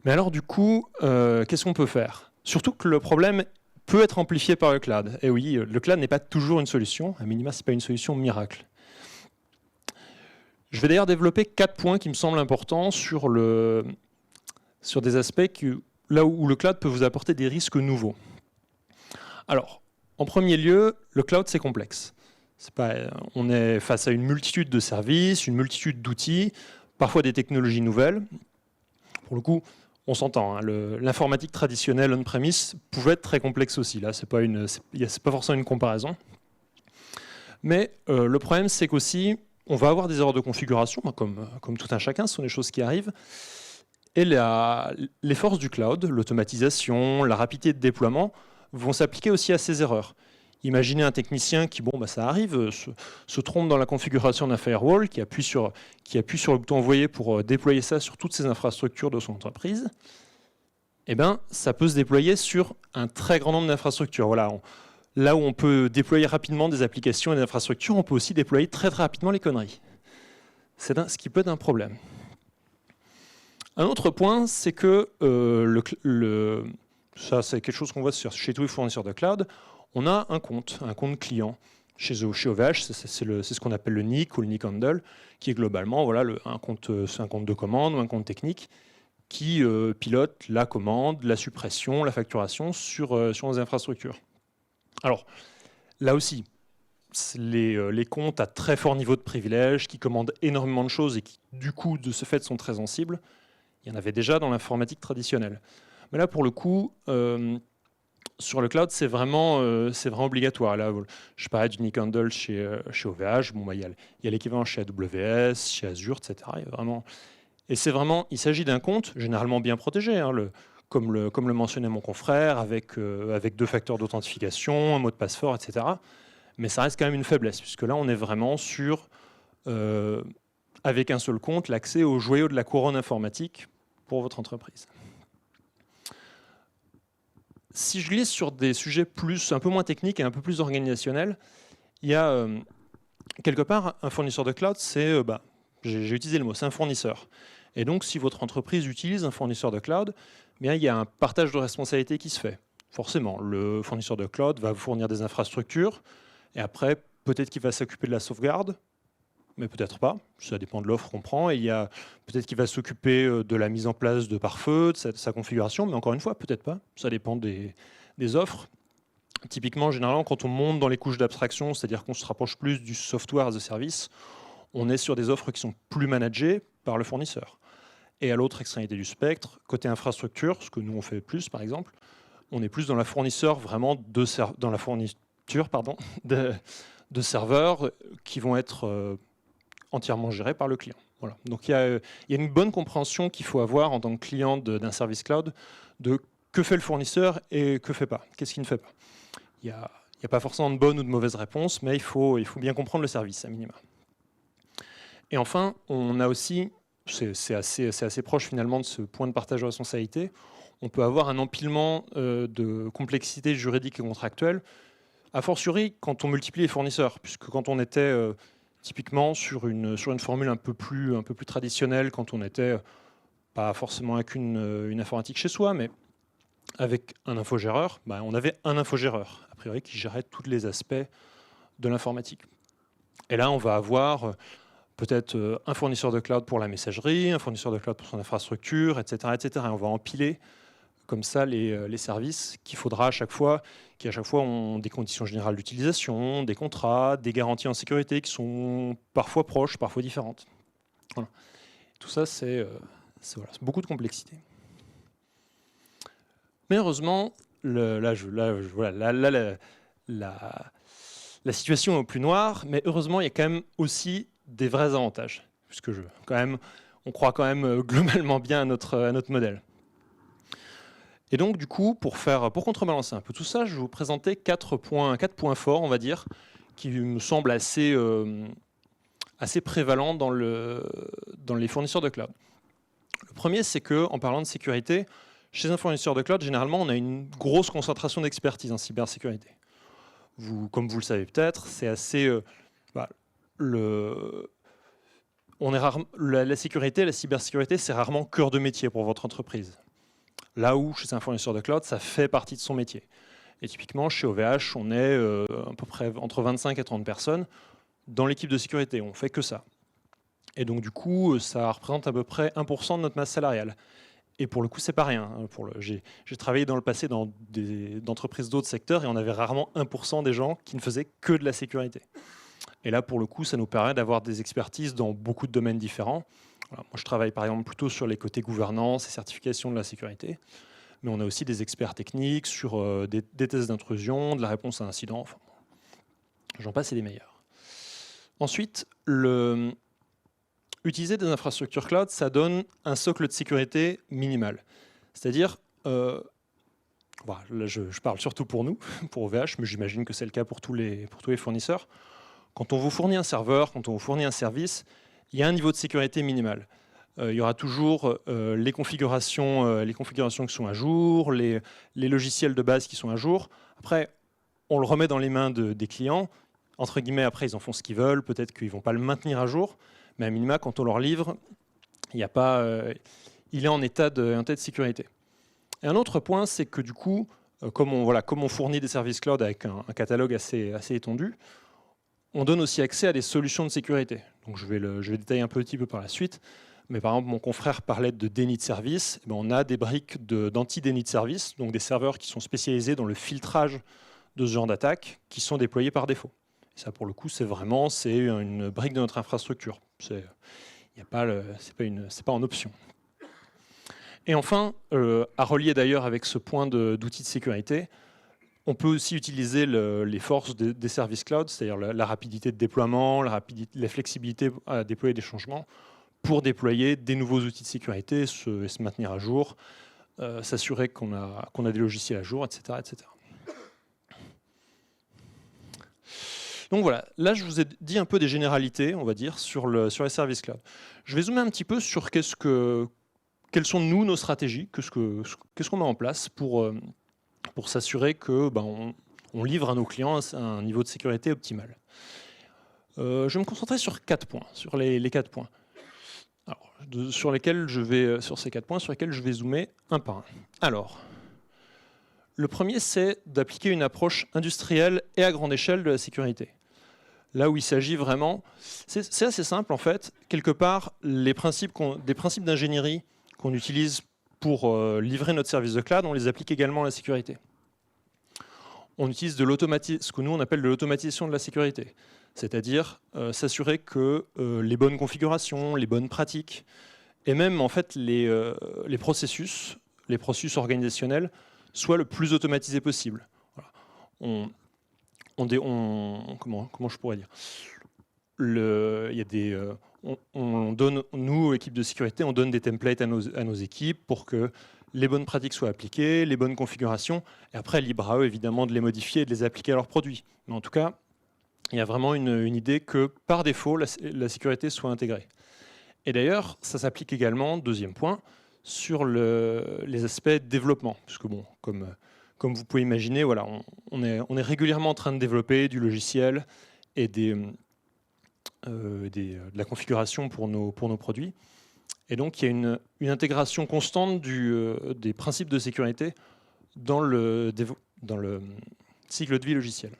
Mais alors du coup, qu'est-ce qu'on peut faire? Surtout que le problème peut être amplifié par le cloud. Et oui, le cloud n'est pas toujours une solution. À minima, ce n'est pas une solution miracle. Je vais d'ailleurs développer 4 points qui me semblent importants sur des aspects là où le cloud peut vous apporter des risques nouveaux. Alors, en premier lieu, le cloud, c'est complexe. On est face à une multitude de services, une multitude d'outils, parfois des technologies nouvelles. Pour le coup, on s'entend, hein, l'informatique traditionnelle on-premise pouvait être très complexe aussi. Là, c'est pas forcément une comparaison. Mais le problème, c'est qu'aussi, on va avoir des erreurs de configuration, comme tout un chacun, ce sont des choses qui arrivent. Et les forces du cloud, l'automatisation, la rapidité de déploiement, vont s'appliquer aussi à ces erreurs. Imaginez un technicien qui, ça arrive, se trompe dans la configuration d'un firewall, qui appuie sur le bouton envoyer pour déployer ça sur toutes ses infrastructures de son entreprise. Eh bien, ça peut se déployer sur un très grand nombre d'infrastructures. Voilà, là où on peut déployer rapidement des applications et des infrastructures, on peut aussi déployer très très rapidement les conneries. C'est ce qui peut être un problème. Un autre point, c'est que ça c'est quelque chose qu'on voit chez tous les fournisseurs de cloud. On a un compte client. Chez OVH, c'est ce qu'on appelle le NIC ou le NIC handle, qui est globalement c'est un compte de commande ou un compte technique qui pilote la commande, la suppression, la facturation sur les infrastructures. Alors, là aussi, les comptes à très fort niveau de privilège, qui commandent énormément de choses et qui, du coup, de ce fait, sont très sensibles, il y en avait déjà dans l'informatique traditionnelle. Mais là, pour le coup, sur le cloud, c'est vraiment obligatoire. Là, je parlais du NIC handle chez OVH. Il y a l'équivalent chez AWS, chez Azure, etc. Il s'agit d'un compte généralement bien protégé, hein, comme le mentionnait mon confrère, avec 2 facteurs d'authentification, un mot de passe fort, etc. Mais ça reste quand même une faiblesse, puisque là, on est vraiment sur, avec un seul compte, l'accès aux joyaux de la couronne informatique pour votre entreprise. Si je glisse sur des sujets un peu moins techniques et un peu plus organisationnels, il y a quelque part un fournisseur de cloud, j'ai utilisé le mot, c'est un fournisseur. Et donc, si votre entreprise utilise un fournisseur de cloud, bien, il y a un partage de responsabilités qui se fait. Forcément, le fournisseur de cloud va vous fournir des infrastructures, et après, peut-être qu'il va s'occuper de la sauvegarde, mais peut-être pas, ça dépend de l'offre qu'on prend, et peut-être qu'il va s'occuper de la mise en place de pare-feu, de sa configuration, mais encore une fois, peut-être pas, ça dépend des offres. Typiquement, généralement, quand on monte dans les couches d'abstraction, c'est-à-dire qu'on se rapproche plus du software as a service, on est sur des offres qui sont plus managées par le fournisseur. Et à l'autre extrémité du spectre, côté infrastructure, ce que nous on fait plus par exemple, on est plus dans la fournisseur dans la fourniture de serveurs qui vont être entièrement gérés par le client. Voilà. Donc il y a une bonne compréhension qu'il faut avoir en tant que client d'un service cloud de que fait le fournisseur et que fait pas, qu'est-ce qu'il ne fait pas. Il n'y a pas forcément de bonne ou de mauvaise réponse, mais il faut bien comprendre le service à minima. Et enfin, on a aussi, c'est assez proche finalement de ce point de partage de responsabilité, on peut avoir un empilement de complexité juridique et contractuelle. A fortiori, quand on multiplie les fournisseurs, puisque quand on était typiquement sur une formule un peu plus traditionnelle, quand on était pas forcément avec une informatique chez soi, mais avec un infogéreur, on avait un infogéreur, a priori, qui gérait tous les aspects de l'informatique. Et là, on va avoir peut-être un fournisseur de cloud pour la messagerie, un fournisseur de cloud pour son infrastructure, etc. etc. Et on va empiler comme ça les services qu'il faudra à chaque fois, qui à chaque fois ont des conditions générales d'utilisation, des contrats, des garanties en sécurité qui sont parfois proches, parfois différentes. Voilà. Tout ça, c'est beaucoup de complexité. Mais heureusement, la situation est au plus noir, mais heureusement, il y a quand même aussi des vrais avantages, puisque on croit quand même globalement bien à notre modèle. Et donc, du coup, pour contrebalancer un peu tout ça, je vais vous présenter 4 points forts, on va dire, qui me semblent assez prévalents dans les fournisseurs de cloud. Le premier, c'est qu'en parlant de sécurité, chez un fournisseur de cloud, généralement, on a une grosse concentration d'expertise en cybersécurité. Comme vous le savez peut-être, c'est assez... la sécurité, la cybersécurité, c'est rarement cœur de métier pour votre entreprise. Là où, chez un fournisseur de cloud, ça fait partie de son métier. Et typiquement, chez OVH, on est à peu près entre 25 et 30 personnes dans l'équipe de sécurité. On ne fait que ça. Et donc, du coup, ça représente à peu près 1% de notre masse salariale. Et pour le coup, c'est pas rien. J'ai travaillé dans le passé dans des entreprises d'autres secteurs et on avait rarement 1% des gens qui ne faisaient que de la sécurité. Et là, pour le coup, ça nous permet d'avoir des expertises dans beaucoup de domaines différents. Voilà, moi, je travaille par exemple plutôt sur les côtés gouvernance et certification de la sécurité. Mais on a aussi des experts techniques sur des tests d'intrusion, de la réponse à incident. Enfin, j'en passe et des meilleurs. Ensuite, utiliser des infrastructures cloud, ça donne un socle de sécurité minimal. C'est-à-dire, là, je parle surtout pour nous, pour OVH, mais j'imagine que c'est le cas pour tous les fournisseurs. Quand on vous fournit un serveur, quand on vous fournit un service, il y a un niveau de sécurité minimal. Il y aura toujours les configurations qui sont à jour, les logiciels de base qui sont à jour. Après, on le remet dans les mains des clients. Entre guillemets, après, ils en font ce qu'ils veulent. Peut-être qu'ils ne vont pas le maintenir à jour. Mais à minima, quand on leur livre, il est en état de sécurité. Et un autre point, c'est que du coup, comme on fournit des services cloud avec un catalogue assez étendu, on donne aussi accès à des solutions de sécurité. Donc je vais détailler un petit peu par la suite. Mais par exemple, mon confrère parlait de déni de service. On a des briques d'anti-déni de service, donc des serveurs qui sont spécialisés dans le filtrage de ce genre d'attaque, qui sont déployés par défaut. Et ça, pour le coup, c'est une brique de notre infrastructure. C'est pas en option. Et enfin, à relier d'ailleurs avec ce point d'outils de sécurité, on peut aussi utiliser les forces des services cloud, c'est-à-dire la rapidité de déploiement, la flexibilité à déployer des changements, pour déployer des nouveaux outils de sécurité, se maintenir à jour, s'assurer qu'on a des logiciels à jour, etc., etc. Donc voilà, là je vous ai dit un peu des généralités, on va dire, sur les services cloud. Je vais zoomer un petit peu sur quelles sont nos stratégies, qu'est-ce qu'on met en place pour s'assurer que on livre à nos clients un niveau de sécurité optimal. Je vais me concentrer sur 4 points, sur les 4 points. Alors, sur ces 4 points, sur lesquels je vais zoomer un par un. Alors, le premier, c'est d'appliquer une approche industrielle et à grande échelle de la sécurité. Là où il s'agit vraiment, c'est assez simple en fait. Quelque part, des principes d'ingénierie qu'on utilise pour livrer notre service de cloud, on les applique également à la sécurité. On utilise ce que nous on appelle de l'automatisation de la sécurité, c'est-à-dire s'assurer que les bonnes configurations, les bonnes pratiques, et même en fait les processus organisationnels soient le plus automatisés possible. Voilà. Comment je pourrais dire, nous, équipe de sécurité, on donne des templates à nos équipes pour que les bonnes pratiques soient appliquées, les bonnes configurations, et après, libre à eux, évidemment, de les modifier et de les appliquer à leurs produits. Mais en tout cas, il y a vraiment une idée que, par défaut, la sécurité soit intégrée. Et d'ailleurs, ça s'applique également, deuxième point, sur les aspects développement. Puisque, bon, comme comme vous pouvez imaginer, voilà, on est régulièrement en train de développer du logiciel et de la configuration pour nos produits. Et donc, il y a une intégration constante des principes de sécurité dans le cycle de vie logiciel.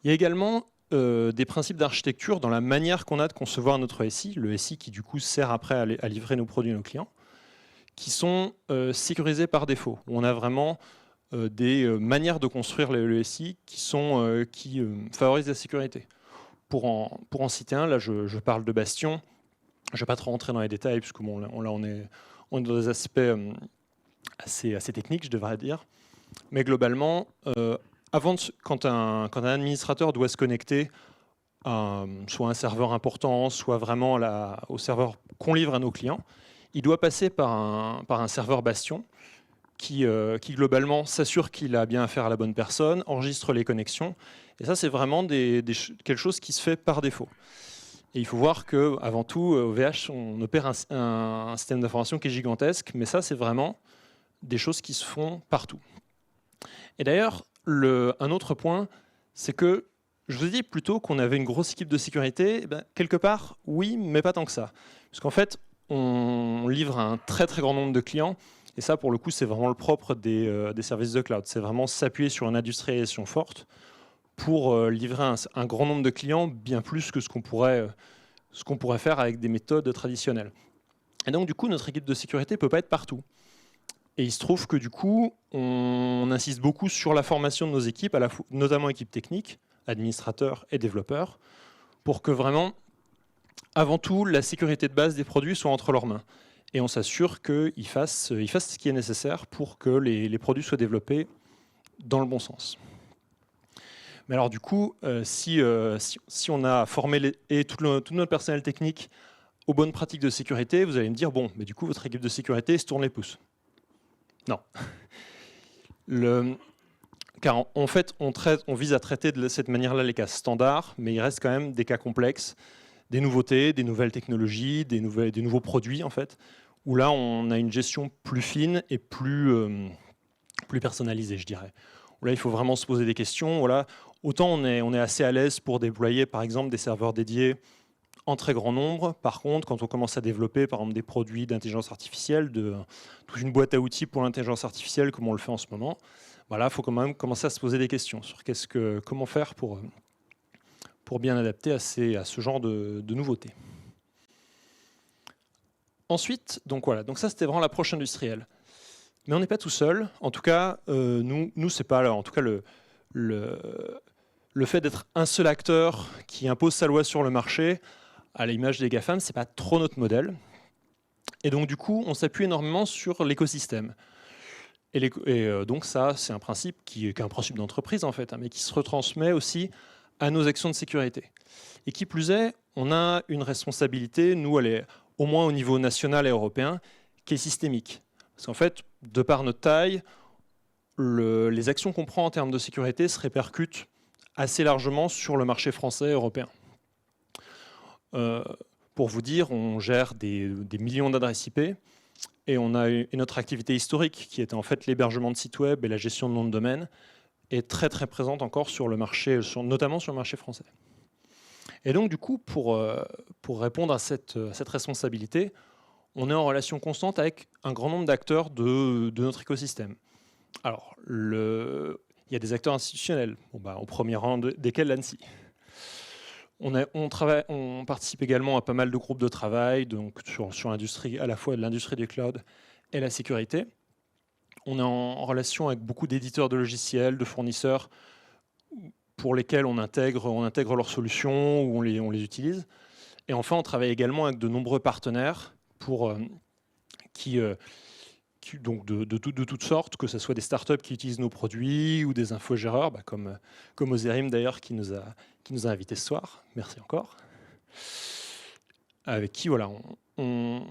Il y a également des principes d'architecture dans la manière qu'on a de concevoir notre SI, le SI qui du coup sert après à livrer nos produits à nos clients, qui sont sécurisés par défaut. On a vraiment des manières de construire le SI qui favorisent la sécurité. Pour en citer un, là je parle de Bastion. Je ne vais pas trop rentrer dans les détails, puisque bon, là on est dans des aspects assez techniques, je devrais dire. Mais globalement, quand un administrateur doit se connecter à soit un serveur important, soit vraiment au serveur qu'on livre à nos clients, il doit passer par un serveur Bastion qui globalement s'assure qu'il a bien affaire à la bonne personne, enregistre les connexions. Et ça, c'est vraiment quelque chose qui se fait par défaut. Et il faut voir qu'avant tout, au VH, on opère un système d'information qui est gigantesque, mais ça, c'est vraiment des choses qui se font partout. Et d'ailleurs, un autre point, c'est que je vous ai dit plutôt qu'on avait une grosse équipe de sécurité. Quelque part, oui, mais pas tant que ça. Parce qu'en fait, on livre à un très très grand nombre de clients, et ça, pour le coup, c'est vraiment le propre des services de cloud. C'est vraiment s'appuyer sur une industrialisation forte pour livrer un grand nombre de clients, bien plus que ce qu'on pourrait faire avec des méthodes traditionnelles. Et donc, du coup, notre équipe de sécurité ne peut pas être partout. Et il se trouve que, du coup, on insiste beaucoup sur la formation de nos équipes, notamment équipes techniques, administrateurs et développeurs, pour que vraiment, avant tout, la sécurité de base des produits soit entre leurs mains. Et on s'assure qu'ils fassent ce qui est nécessaire pour que les produits soient développés dans le bon sens. Mais alors du coup, si on a formé tout notre personnel technique aux bonnes pratiques de sécurité, vous allez me dire, bon, mais du coup, votre équipe de sécurité se tourne les pouces. Non. Car en fait, on vise à traiter de cette manière-là les cas standards, mais il reste quand même des cas complexes, des nouveautés, des nouvelles technologies, des nouveaux produits, en fait, où là, on a une gestion plus fine et plus personnalisée, je dirais. Où là, il faut vraiment se poser des questions. Voilà. Autant on est assez à l'aise pour déployer, par exemple, des serveurs dédiés en très grand nombre. Par contre, quand on commence à développer, par exemple, des produits d'intelligence artificielle, toute une boîte à outils pour l'intelligence artificielle, comme on le fait en ce moment, voilà, il faut quand même commencer à se poser des questions sur comment faire pour bien adapter à ce genre de nouveautés. Ensuite, donc ça c'était vraiment l'approche industrielle. Mais on n'est pas tout seul. En tout cas, nous c'est pas là. En tout cas, le fait d'être un seul acteur qui impose sa loi sur le marché, à l'image des GAFAM, c'est pas trop notre modèle. Et donc du coup, on s'appuie énormément sur l'écosystème. Et donc ça, c'est un principe qui est un principe d'entreprise en fait, mais qui se retransmet aussi à nos actions de sécurité. Et qui plus est, on a une responsabilité, nous, elle est au moins au niveau national et européen, qui est systémique. Parce qu'en fait, de par notre taille, les actions qu'on prend en termes de sécurité se répercutent assez largement sur le marché français et européen. Pour vous dire, on gère des millions d'adresses IP et on a notre activité historique qui était en fait l'hébergement de sites web et la gestion de noms de domaine est très très présente encore sur le marché, notamment sur le marché français. Et donc du coup, pour répondre à cette responsabilité, on est en relation constante avec un grand nombre d'acteurs de notre écosystème. Alors, il y a des acteurs institutionnels, au premier rang desquels l'ANSSI. On participe également à pas mal de groupes de travail, donc sur l'industrie, à la fois de l'industrie du cloud et la sécurité. On est en relation avec beaucoup d'éditeurs de logiciels, de fournisseurs, pour lesquels on intègre leurs solutions ou on les utilise. Et enfin, on travaille également avec de nombreux partenaires donc de toutes sortes, que ce soit des startups qui utilisent nos produits ou des infogéreurs, comme Ozerim d'ailleurs qui nous a invités ce soir. Merci encore. Avec qui voilà, on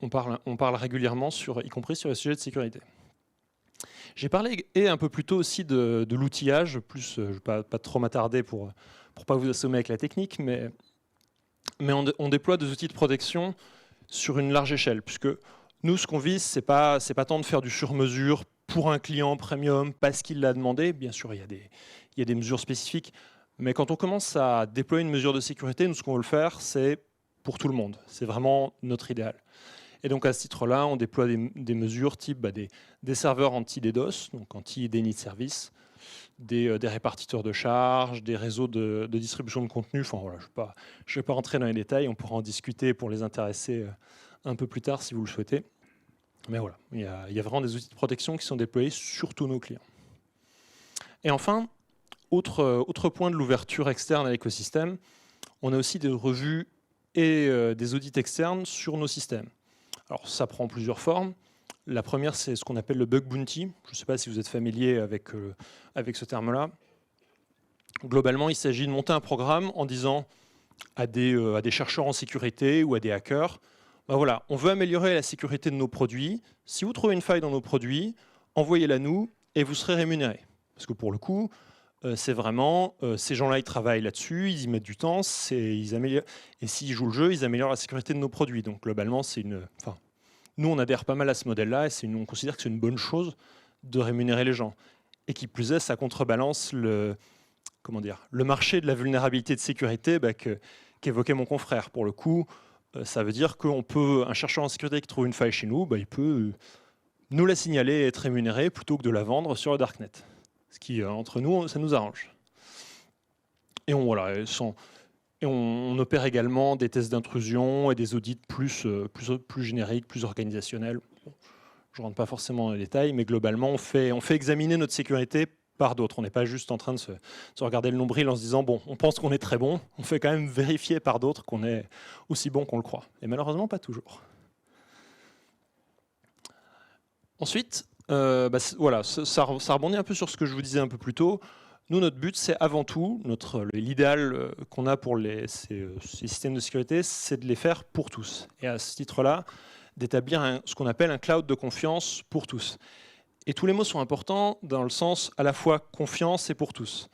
parle régulièrement, y compris sur les sujets de sécurité. J'ai parlé un peu plus tôt aussi de l'outillage, je ne vais pas trop m'attarder pour pas vous assommer avec la technique, mais on déploie des outils de protection sur une large échelle, puisque nous, ce qu'on vise, c'est pas tant de faire du sur-mesure pour un client premium parce qu'il l'a demandé. Bien sûr, il y a des mesures spécifiques, mais quand on commence à déployer une mesure de sécurité, nous, ce qu'on veut le faire, c'est pour tout le monde. C'est vraiment notre idéal. Et donc à ce titre-là, on déploie des mesures type des serveurs anti-DDoS, donc anti-déni de service, des répartiteurs de charges, des réseaux de distribution de contenu. Enfin, voilà, je ne vais pas rentrer dans les détails, on pourra en discuter pour les intéresser un peu plus tard si vous le souhaitez. Mais voilà, il y a vraiment des outils de protection qui sont déployés sur tous nos clients. Et enfin, autre point de l'ouverture externe à l'écosystème, on a aussi des revues et des audits externes sur nos systèmes. Alors ça prend plusieurs formes. La première, c'est ce qu'on appelle le bug bounty. Je ne sais pas si vous êtes familier avec ce terme-là. Globalement, il s'agit de monter un programme en disant à des chercheurs en sécurité ou à des hackers, ben voilà, on veut améliorer la sécurité de nos produits. Si vous trouvez une faille dans nos produits, envoyez-la nous et vous serez rémunéré. Parce que pour le coup, c'est vraiment, ces gens-là, ils travaillent là-dessus, ils y mettent du temps, ils améliorent, et s'ils jouent le jeu, ils améliorent la sécurité de nos produits. Donc globalement, nous, on adhère pas mal à ce modèle-là, et on considère que c'est une bonne chose de rémunérer les gens. Et qui plus est, ça contrebalance le marché de la vulnérabilité de sécurité qu'évoquait mon confrère. Pour le coup, ça veut dire qu'un chercheur en sécurité qui trouve une faille chez nous, il peut nous la signaler et être rémunéré plutôt que de la vendre sur le darknet. Ce qui, entre nous, ça nous arrange. Et on opère également des tests d'intrusion et des audits plus génériques, plus organisationnels. Je ne rentre pas forcément dans les détails, mais globalement, on fait examiner notre sécurité par d'autres. On n'est pas juste en train de se regarder le nombril en se disant « bon, on pense qu'on est très bon », on fait quand même vérifier par d'autres qu'on est aussi bon qu'on le croit. Et malheureusement, pas toujours. Ensuite, voilà, ça rebondit un peu sur ce que je vous disais un peu plus tôt. Nous, notre but, c'est avant tout, l'idéal qu'on a pour ces systèmes de sécurité, c'est de les faire pour tous. Et à ce titre-là, d'établir ce qu'on appelle un cloud de confiance pour tous. Et tous les mots sont importants dans le sens à la fois confiance et pour tous.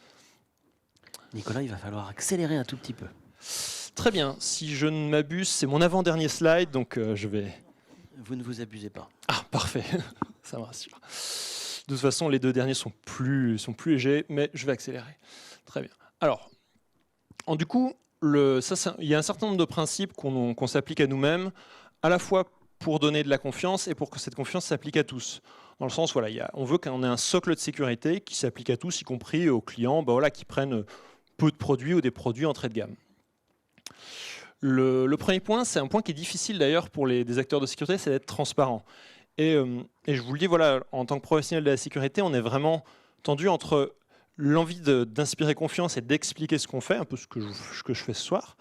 Nicolas, il va falloir accélérer un tout petit peu. Très bien. Si je ne m'abuse, c'est mon avant-dernier slide, donc je vais... Vous ne vous abusez pas. Ah, parfait. Ça me rassure. De toute façon, les deux derniers sont plus légers, mais je vais accélérer. Très bien. Alors, du coup, il y a un certain nombre de principes qu'on s'applique à nous-mêmes, à la fois pour donner de la confiance et pour que cette confiance s'applique à tous. Dans le sens, voilà, on veut qu'on ait un socle de sécurité qui s'applique à tous, y compris aux clients qui prennent peu de produits ou des produits entrée de gamme. Le premier point, c'est un point qui est difficile d'ailleurs pour des acteurs de sécurité, c'est d'être transparent. Et je vous le dis, voilà, en tant que professionnel de la sécurité, on est vraiment tendu entre l'envie d'inspirer confiance et d'expliquer ce qu'on fait, un peu ce que je fais ce soir,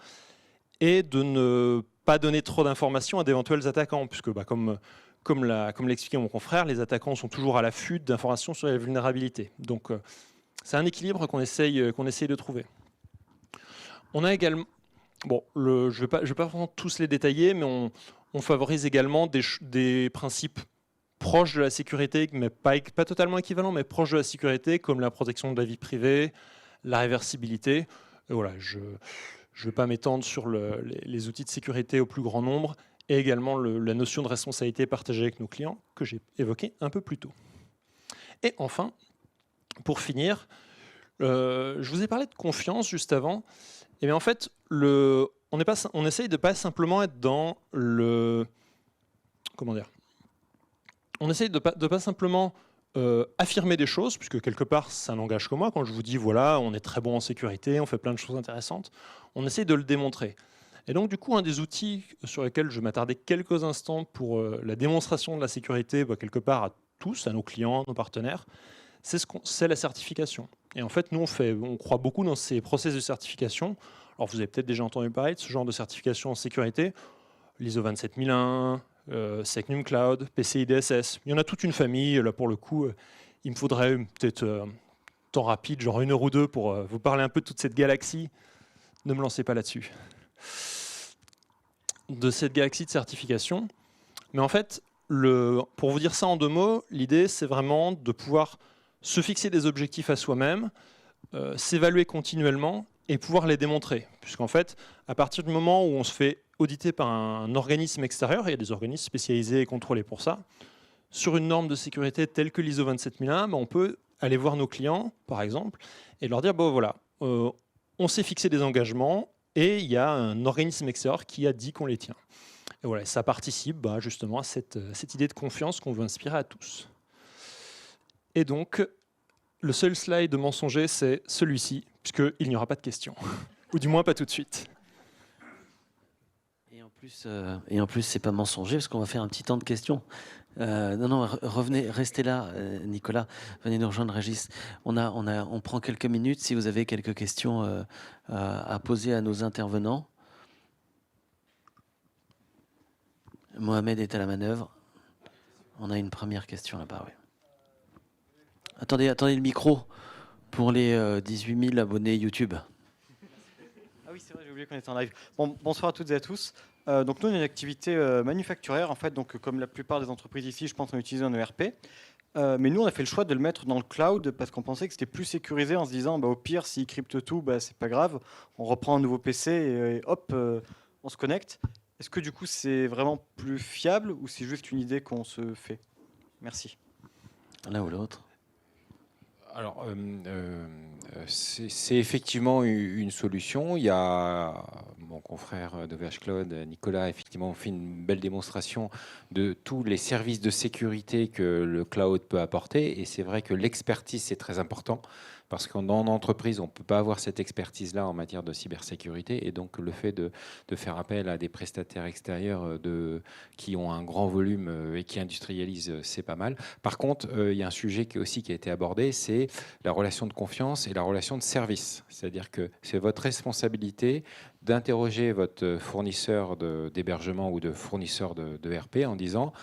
et de ne pas donner trop d'informations à d'éventuels attaquants, puisque comme l'a expliqué mon confrère, les attaquants sont toujours à l'affût d'informations sur les vulnérabilités. Donc c'est un équilibre qu'on essaye de trouver. On a également... Bon, je vais pas vraiment tous les détailler, mais on favorise également des principes proches de la sécurité, mais pas totalement équivalents, mais proches de la sécurité, comme la protection de la vie privée, la réversibilité. Et voilà, je ne vais pas m'étendre sur les outils de sécurité au plus grand nombre, et également la notion de responsabilité partagée avec nos clients, que j'ai évoqué un peu plus tôt. Et enfin, pour finir, je vous ai parlé de confiance juste avant. Et bien en fait, on essaye de pas simplement être dans le... Comment dire ? On essaye de pas simplement affirmer des choses, puisque quelque part, ça n'engage que moi. Quand je vous dis, voilà, on est très bon en sécurité, on fait plein de choses intéressantes, on essaye de le démontrer. Et donc, du coup, un des outils sur lesquels je vais m'attarder quelques instants pour la démonstration de la sécurité, quelque part à tous, à nos clients, à nos partenaires, c'est la certification. Et en fait, nous, on croit beaucoup dans ces process de certification. Alors, vous avez peut-être déjà entendu parler de ce genre de certification en sécurité, l'ISO 27001, Secnum Cloud, PCI DSS. Il y en a toute une famille. Là, pour le coup, il me faudrait peut-être temps rapide, genre 1 heure ou 2, pour vous parler un peu de toute cette galaxie. Ne me lancez pas là-dessus. De cette galaxie de certification. Mais en fait, pour vous dire ça en 2 mots, l'idée, c'est vraiment de pouvoir se fixer des objectifs à soi-même, s'évaluer continuellement et pouvoir les démontrer. Puisqu'en fait, à partir du moment où on se fait auditer par un organisme extérieur, il y a des organismes spécialisés et contrôlés pour ça, sur une norme de sécurité telle que l'ISO 27001, on peut aller voir nos clients, par exemple, et leur dire, bon voilà, on s'est fixé des engagements et il y a un organisme extérieur qui a dit qu'on les tient. Et voilà, ça participe justement à cette idée de confiance qu'on veut inspirer à tous. Et donc, le seul slide mensonger, c'est celui-ci, puisqu'il n'y aura pas de questions. Ou du moins pas tout de suite. Et en plus, c'est pas mensonger, parce qu'on va faire un petit temps de questions. Non, revenez, restez là, Nicolas. Venez nous rejoindre, Régis. On prend quelques minutes si vous avez quelques questions à poser à nos intervenants. Mohamed est à la manœuvre. On a une première question là-bas, oui. Attendez le micro pour les 18 000 abonnés YouTube. Ah oui, c'est vrai, j'ai oublié qu'on était en live. Bon, bonsoir à toutes et à tous. Donc nous, on a une activité manufacturière, en fait, donc comme la plupart des entreprises ici, je pense qu'on utilise un ERP. Mais nous, on a fait le choix de le mettre dans le cloud parce qu'on pensait que c'était plus sécurisé en se disant, au pire, s'il crypte tout, c'est pas grave. On reprend un nouveau PC et hop, on se connecte. Est-ce que du coup, c'est vraiment plus fiable ou c'est juste une idée qu'on se fait? Merci. L'un ou l'autre. Alors, c'est effectivement une solution. Il y a mon confrère de VH Cloud, Nicolas, effectivement, fait une belle démonstration de tous les services de sécurité que le cloud peut apporter. Et c'est vrai que l'expertise, c'est très important. Parce que dans l'entreprise, on ne peut pas avoir cette expertise-là en matière de cybersécurité. Et donc, le fait de faire appel à des prestataires extérieurs qui ont un grand volume et qui industrialisent, c'est pas mal. Par contre, il y a un sujet qui a été abordé, c'est la relation de confiance et la relation de service. C'est-à-dire que c'est votre responsabilité d'interroger votre fournisseur d'hébergement ou de fournisseur de RP en disant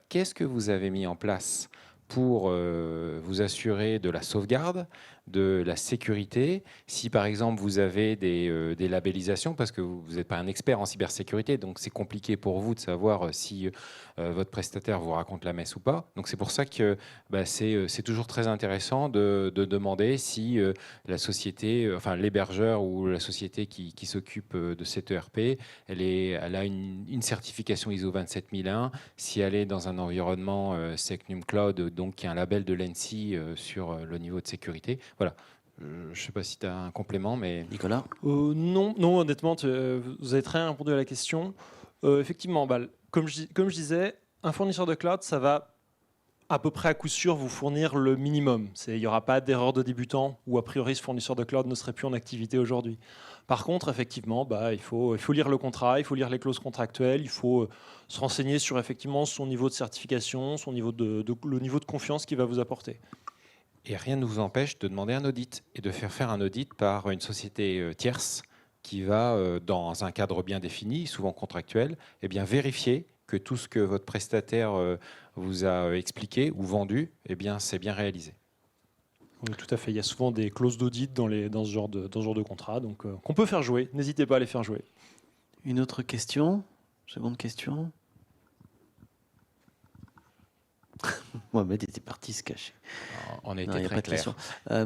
qu'est-ce que vous avez mis en place pour vous assurer de la sauvegarde, de la sécurité. Si par exemple vous avez des labellisations, parce que vous n'êtes pas un expert en cybersécurité, donc c'est compliqué pour vous de savoir si votre prestataire vous raconte la messe ou pas. Donc c'est pour ça que c'est toujours très intéressant de demander si la société, enfin l'hébergeur ou la société qui s'occupe de cet ERP, elle a une certification ISO 27001, si elle est dans un environnement Secnum Cloud, donc qui a un label de l'ANSI sur le niveau de sécurité. Voilà. Je ne sais pas si tu as un complément, mais... Nicolas? Non, honnêtement, vous avez très bien répondu à la question. Effectivement, comme je disais, un fournisseur de cloud, ça va à peu près à coup sûr vous fournir le minimum. Il n'y aura pas d'erreur de débutant, ou a priori ce fournisseur de cloud ne serait plus en activité aujourd'hui. Par contre, effectivement, il faut lire le contrat, il faut lire les clauses contractuelles, il faut se renseigner sur effectivement son niveau de certification, le niveau de confiance qu'il va vous apporter. Et rien ne vous empêche de demander un audit et de faire un audit par une société tierce qui va, dans un cadre bien défini, souvent contractuel, vérifier que tout ce que votre prestataire vous a expliqué ou vendu, c'est bien réalisé. Oui, tout à fait. Il y a souvent des clauses d'audit dans ce genre de contrat, donc qu'on peut faire jouer. N'hésitez pas à les faire jouer. Une autre question? Seconde question? Mohamed était parti se cacher. On a été très clair.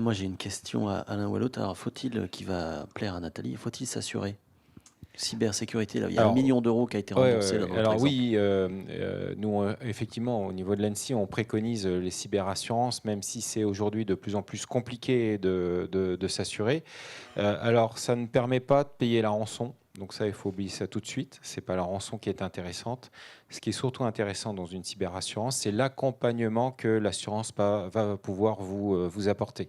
Moi, j'ai une question à l'un ou à l'autre. Alors, qui va plaire à Nathalie, faut-il s'assurer? Cybersécurité, là, il y a 1 million d'euros qui a été remboursé. Dans alors exemple. Oui, nous, effectivement, au niveau de l'ANSI, on préconise les cyberassurances, même si c'est aujourd'hui de plus en plus compliqué de s'assurer. Alors, ça ne permet pas de payer la rançon. Donc ça, il faut oublier ça tout de suite. Ce n'est pas la rançon qui est intéressante. Ce qui est surtout intéressant dans une cyberassurance, c'est l'accompagnement que l'assurance va pouvoir vous apporter,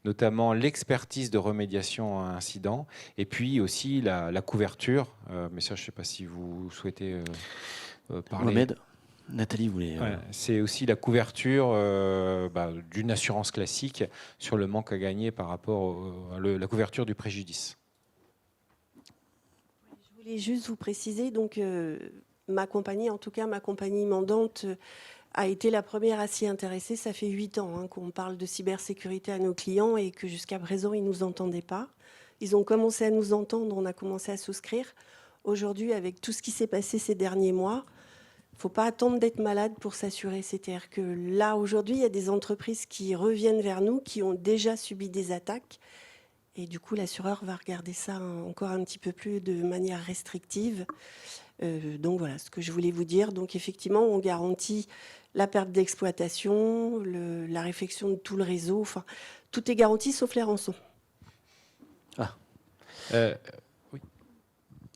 notamment l'expertise de remédiation à incident, et puis aussi la couverture. Mais ça, je ne sais pas si vous souhaitez parler. Mohamed, Nathalie voulait... c'est aussi la couverture d'une assurance classique sur le manque à gagner par rapport à la couverture du préjudice. Je voulais juste vous préciser, donc ma compagnie, en tout cas ma compagnie mandante, a été la première à s'y intéresser. Ça fait 8 ans qu'on parle de cybersécurité à nos clients et que jusqu'à présent, ils ne nous entendaient pas. Ils ont commencé à nous entendre, on a commencé à souscrire. Aujourd'hui, avec tout ce qui s'est passé ces derniers mois, il ne faut pas attendre d'être malade pour s'assurer. C'est-à-dire que là, aujourd'hui, il y a des entreprises qui reviennent vers nous, qui ont déjà subi des attaques. Et du coup, l'assureur va regarder ça encore un petit peu plus de manière restrictive. Donc voilà ce que je voulais vous dire. Donc effectivement, on garantit la perte d'exploitation, la réflexion de tout le réseau. Enfin, tout est garanti sauf les rançons.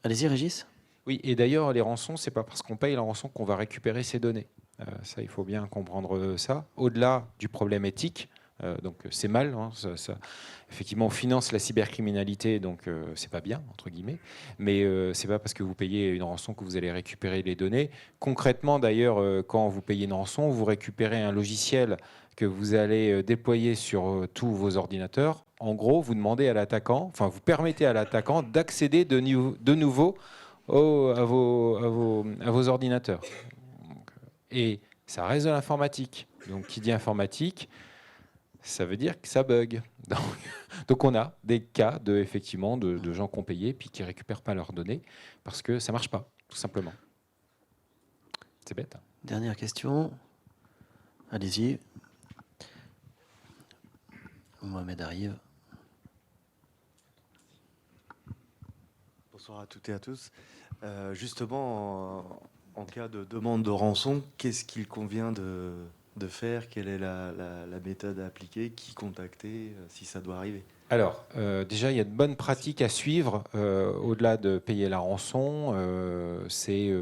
Allez-y, Régis. Oui, et d'ailleurs, les rançons, c'est pas parce qu'on paye la rançon qu'on va récupérer ces données. Ça, il faut bien comprendre ça. Au-delà du problème éthique, donc c'est mal. Hein, effectivement, on finance la cybercriminalité, donc c'est pas bien entre guillemets. Mais c'est pas parce que vous payez une rançon que vous allez récupérer les données. Concrètement, d'ailleurs, quand vous payez une rançon, vous récupérez un logiciel que vous allez déployer sur tous vos ordinateurs. En gros, vous demandez à l'attaquant, enfin, vous permettez à l'attaquant d'accéder de nouveau à vos ordinateurs. Et ça reste de l'informatique. Donc, qui dit informatique, ça veut dire que ça bug. Donc on a des cas effectivement, de gens qui ont payé puis qui ne récupèrent pas leurs données parce que ça ne marche pas, tout simplement. C'est bête. Hein. Dernière question. Allez-y. Mohamed arrive. Bonsoir à toutes et à tous. Justement, en cas de demande de rançon, qu'est-ce qu'il convient de faire? Quelle est la méthode à appliquer? Qui contacter si ça doit arriver? Alors, déjà, il y a de bonnes pratiques à suivre. Au-delà de payer la rançon, c'est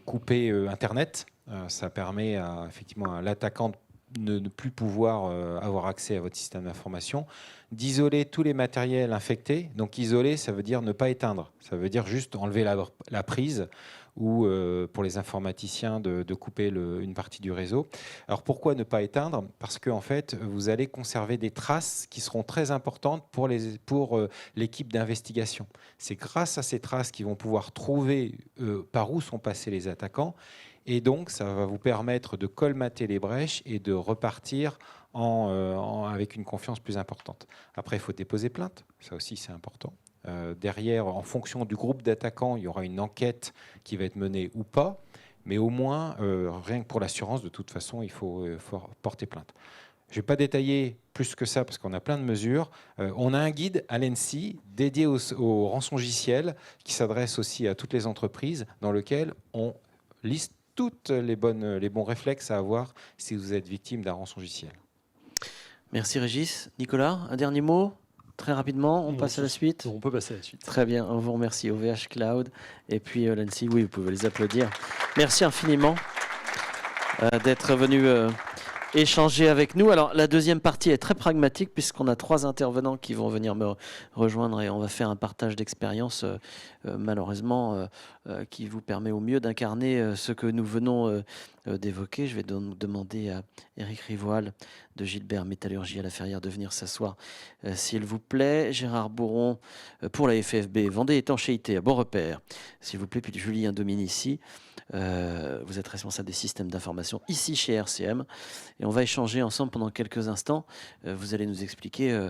couper Internet. Ça permet effectivement à l'attaquant de ne plus pouvoir avoir accès à votre système d'information, d'isoler tous les matériels infectés. Donc isoler, ça veut dire ne pas éteindre. Ça veut dire juste enlever la prise ou pour les informaticiens de couper une partie du réseau. Alors pourquoi ne pas éteindre? Parce qu'en fait, vous allez conserver des traces qui seront très importantes pour l'équipe d'investigation. C'est grâce à ces traces qu'ils vont pouvoir trouver par où sont passés les attaquants. Et donc, ça va vous permettre de colmater les brèches et de repartir avec une confiance plus importante. Après, il faut déposer plainte. Ça aussi, c'est important. Derrière, en fonction du groupe d'attaquants, il y aura une enquête qui va être menée ou pas. Mais au moins, rien que pour l'assurance, de toute façon, il faut porter plainte. Je ne vais pas détailler plus que ça parce qu'on a plein de mesures. On a un guide à l'ENSI dédié aux rançongiciels qui s'adresse aussi à toutes les entreprises dans lequel on liste toutes les bons réflexes à avoir si vous êtes victime d'un rançongiciel. Merci Régis. Nicolas, un dernier mot? Très rapidement, on passe à la suite. On peut passer à la suite. Très bien, on vous remercie. OVH Cloud et puis l'ANSSI, oui, vous pouvez les applaudir. Merci infiniment d'être venu échanger avec nous. Alors, la deuxième partie est très pragmatique puisqu'on a 3 intervenants qui vont venir me rejoindre et on va faire un partage d'expérience, malheureusement, qui vous permet au mieux d'incarner ce que nous venons d'évoquer. Je vais demander à Éric Rivoal de Gilbert Métallurgie à la Ferrière de venir s'asseoir, s'il vous plaît. Gérard Bourron pour la FFB, Vendée Étanchéité à Bon Repère, s'il vous plaît. Puis Julien Dominici, vous êtes responsable des systèmes d'information ici chez RCM. Et on va échanger ensemble pendant quelques instants. Vous allez nous expliquer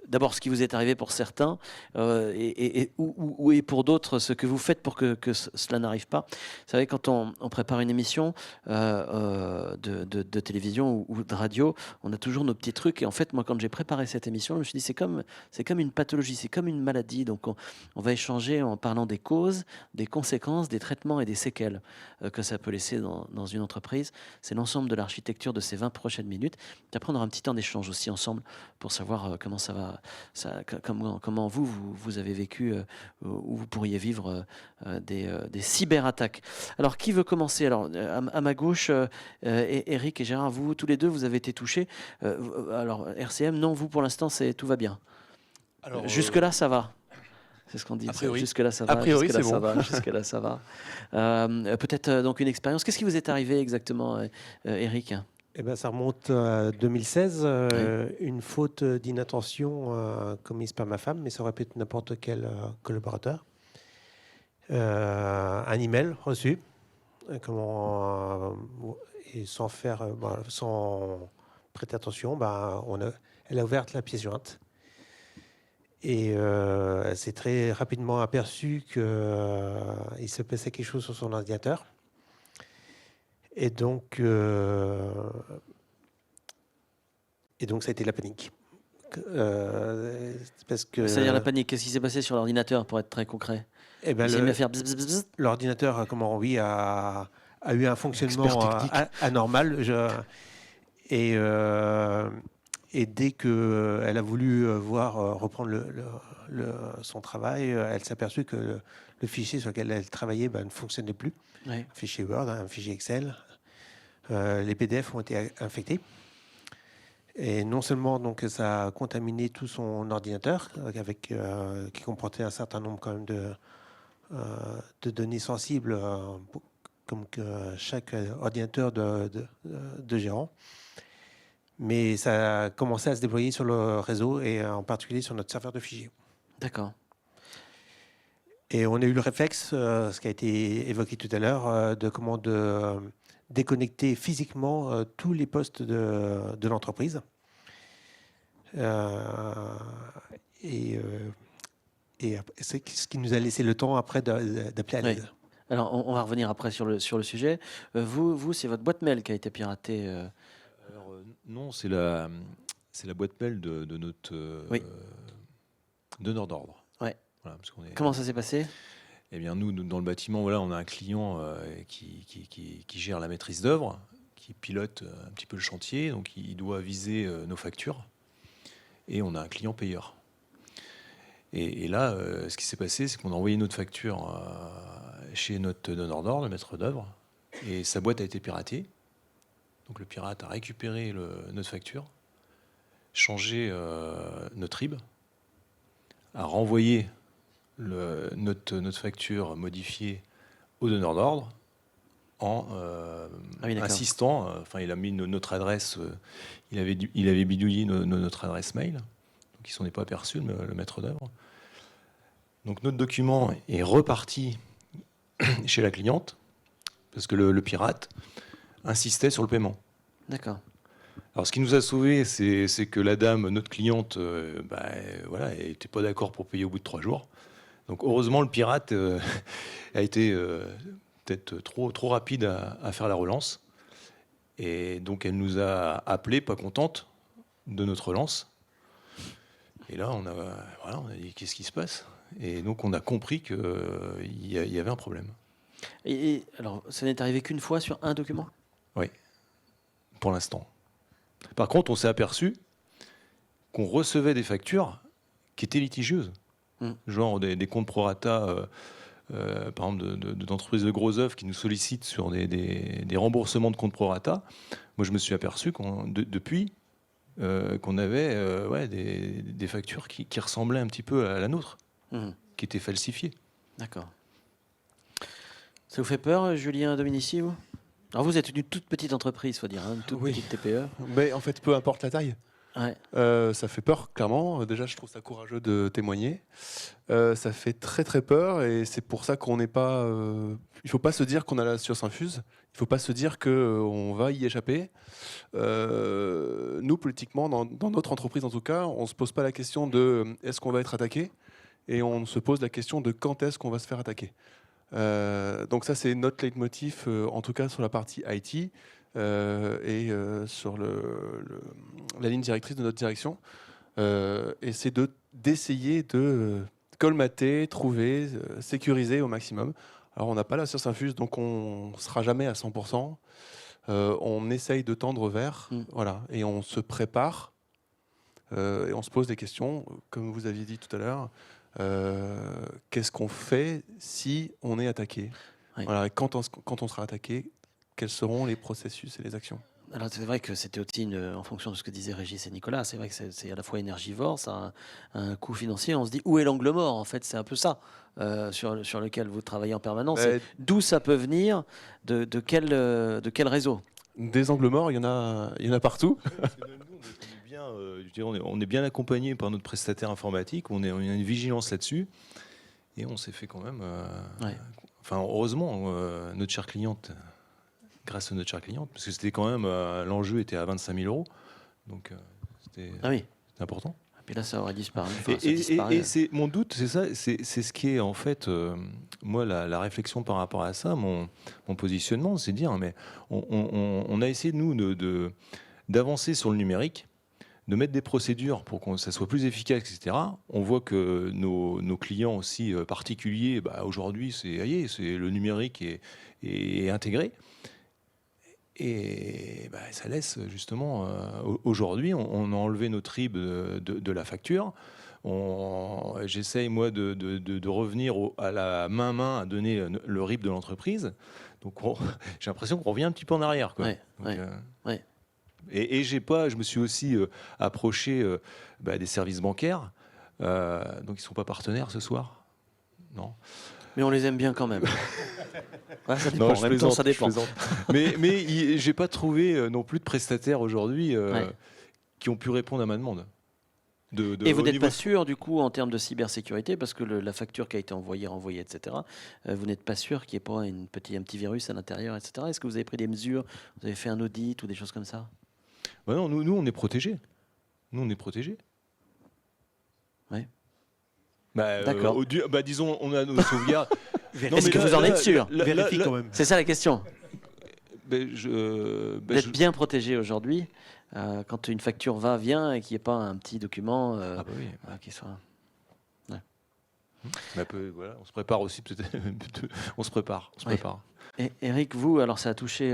d'abord ce qui vous est arrivé pour certains et pour d'autres ce que vous faites pour que cela n'arrive pas. Vous savez, quand on prépare une émission de télévision ou de radio, on a toujours nos petits trucs. Et en fait, moi, quand j'ai préparé cette émission, je me suis dit c'est comme une pathologie, c'est comme une maladie. Donc on va échanger en parlant des causes, des conséquences, des traitements et des séquelles que ça peut laisser dans une entreprise. C'est l'ensemble de l'architecture de ces 20 prochaines minutes. Puis après, on aura un petit temps d'échange aussi ensemble pour savoir comment ça va, comment vous avez vécu ou vous pourriez vivre des cyberattaques. Alors, qui veut commencer? Alors, à ma gauche, Eric et Gérard, vous, tous les deux, vous avez été touchés. Alors, RCM, non, vous, pour l'instant, tout va bien. Alors, jusque-là, ça va. C'est ce qu'on dit. Jusque-là, ça va. A priori, c'est bon. Jusque-là, ça va. Peut-être donc une expérience. Qu'est-ce qui vous est arrivé exactement, Eric? Eh ben, ça remonte à 2016. Une faute d'inattention commise par ma femme, mais ça aurait pu être n'importe quel collaborateur. Un email reçu, et sans prêter attention, elle a ouvert la pièce jointe. Et elle s'est très rapidement aperçue qu'il se passait quelque chose sur son ordinateur. Et donc, ça a été la panique. C'est-à-dire la panique. Qu'est-ce qui s'est passé sur l'ordinateur, pour être très concret? L'ordinateur a a eu un fonctionnement Expert technique. anormal. Et dès qu'elle a voulu reprendre son travail, elle s'est aperçue que le fichier sur lequel elle travaillait ne fonctionnait plus. Oui. Un fichier Word, un fichier Excel. Les PDF ont été infectés. Et non seulement donc, ça a contaminé tout son ordinateur, qui comportait un certain nombre quand même de données sensibles, comme que chaque ordinateur de gérant. Mais ça a commencé à se déployer sur le réseau et en particulier sur notre serveur de fichiers. D'accord. Et on a eu le réflexe, ce qui a été évoqué tout à l'heure, de déconnecter physiquement tous les postes de l'entreprise. Et c'est ce qui nous a laissé le temps après d'appeler à l'aide. Oui. Alors, on va revenir après sur le sujet. Vous, c'est votre boîte mail qui a été piratée. Alors, non, c'est la boîte mail de notre Oui. donneur d'ordre. Ouais. Voilà, parce qu'on est, Comment ça s'est passé? eh bien, nous, dans le bâtiment, voilà, on a un client qui gère la maîtrise d'œuvre, qui pilote un petit peu le chantier, donc il doit viser nos factures. Et on a un client payeur. Et là, ce qui s'est passé, c'est qu'on a envoyé notre facture chez notre donneur d'ordre, le maître d'œuvre, et sa boîte a été piratée. Donc le pirate a récupéré notre facture, changé notre RIB, a renvoyé notre facture modifiée au donneur d'ordre en insistant. Enfin, il a mis notre adresse, il avait bidouillé notre adresse mail, donc il s'en est pas aperçu, le maître d'œuvre. Donc notre document est reparti chez la cliente parce que le pirate insistait sur le paiement. D'accord. Alors, ce qui nous a sauvés, c'est que la dame, notre cliente, voilà, elle n'était pas d'accord pour payer au bout de 3 jours. Donc, heureusement, le pirate a été peut-être trop rapide à faire la relance. Et donc, elle nous a appelés, pas contente de notre relance. Et là, on a dit, qu'est-ce qui se passe? Et donc, on a compris qu'il y avait un problème. Et alors, ça n'est arrivé qu'une fois sur un document? Oui, pour l'instant. Par contre, on s'est aperçu qu'on recevait des factures qui étaient litigieuses. Genre des comptes prorata, par exemple, d'entreprises de gros œuvres qui nous sollicitent sur des remboursements de comptes prorata. Moi, je me suis aperçu depuis qu'on avait des factures qui ressemblaient un petit peu à la nôtre, qui étaient falsifiées. D'accord. Ça vous fait peur, Julien Dominici, vous? Alors vous êtes une toute petite entreprise, faut dire, une toute petite TPE. Mais en fait, peu importe la taille. Ouais. Ça fait peur, clairement. Déjà, je trouve ça courageux de témoigner. Ça fait très très peur et c'est pour ça qu'on n'est pas... il ne faut pas se dire qu'on a la science infuse. Il ne faut pas se dire qu'on va y échapper. Nous, politiquement, dans notre entreprise en tout cas, on ne se pose pas la question de est-ce qu'on va être attaqué, et on se pose la question de quand est-ce qu'on va se faire attaquer. Donc ça, c'est notre leitmotiv, en tout cas sur la partie IT et sur la ligne directrice de notre direction. Et c'est d'essayer de colmater, trouver, sécuriser au maximum. Alors on n'a pas la science infuse, donc on ne sera jamais à 100%. On essaye de tendre vers, voilà, et on se prépare et on se pose des questions, comme vous aviez dit tout à l'heure. Qu'est-ce qu'on fait si on est attaqué? Voilà, et quand on sera attaqué, quels seront les processus et les actions? Alors c'est vrai que c'était aussi, en fonction de ce que disaient Régis et Nicolas, c'est vrai que c'est à la fois énergivore, ça a un coût financier. On se dit, où est l'angle mort? En fait, c'est un peu ça sur lequel vous travaillez en permanence. D'où ça peut venir? De quel réseau? Des angles morts, il y en a partout. On est bien accompagné par notre prestataire informatique, on a une vigilance là-dessus, et on s'est fait quand même... Enfin, heureusement, notre chère cliente, grâce à notre chère cliente, parce que c'était quand même... l'enjeu était à 25 000 €, donc c'était important. Et puis là, ça aurait disparu. Et c'est, mon doute, c'est ça, c'est ce qui est en fait, moi, la réflexion par rapport à ça, mon positionnement, c'est de dire, mais on a essayé, nous, d'avancer sur le numérique, de mettre des procédures pour que ça soit plus efficace, etc. On voit que nos clients aussi particuliers, aujourd'hui, c'est le numérique est intégré. Et ça laisse justement, aujourd'hui, on a enlevé notre RIB de la facture. J'essaye, moi, de revenir à la main à donner le RIB de l'entreprise. Donc, j'ai l'impression qu'on revient un petit peu en arrière, quoi. Ouais. Et je me suis aussi approché des services bancaires. Donc, ils ne sont pas partenaires ce soir. Non. Mais on les aime bien quand même. Ouais, ça dépend. Non, En même temps, ça dépend. Mais j'ai pas trouvé non plus de prestataires aujourd'hui qui ont pu répondre à ma demande. Et vous n'êtes pas sûr, du coup, en termes de cybersécurité, parce que la facture qui a été envoyée, renvoyée, etc., vous n'êtes pas sûr qu'il n'y ait pas un petit virus à l'intérieur, etc. Est-ce que vous avez pris des mesures? Vous avez fait un audit ou des choses comme ça? Non, nous, on est protégés. Oui. D'accord. Disons, on a nos sauvegardes. Est-ce que vous en êtes sûr? Vérifie quand même. C'est ça la question. Vous êtes Je- bien protégé aujourd'hui quand une facture vient et qu'il n'y ait pas un petit document oui. qui soit... Voilà, on se prépare aussi peut-être. on se prépare. Et Eric, vous, alors ça a touché...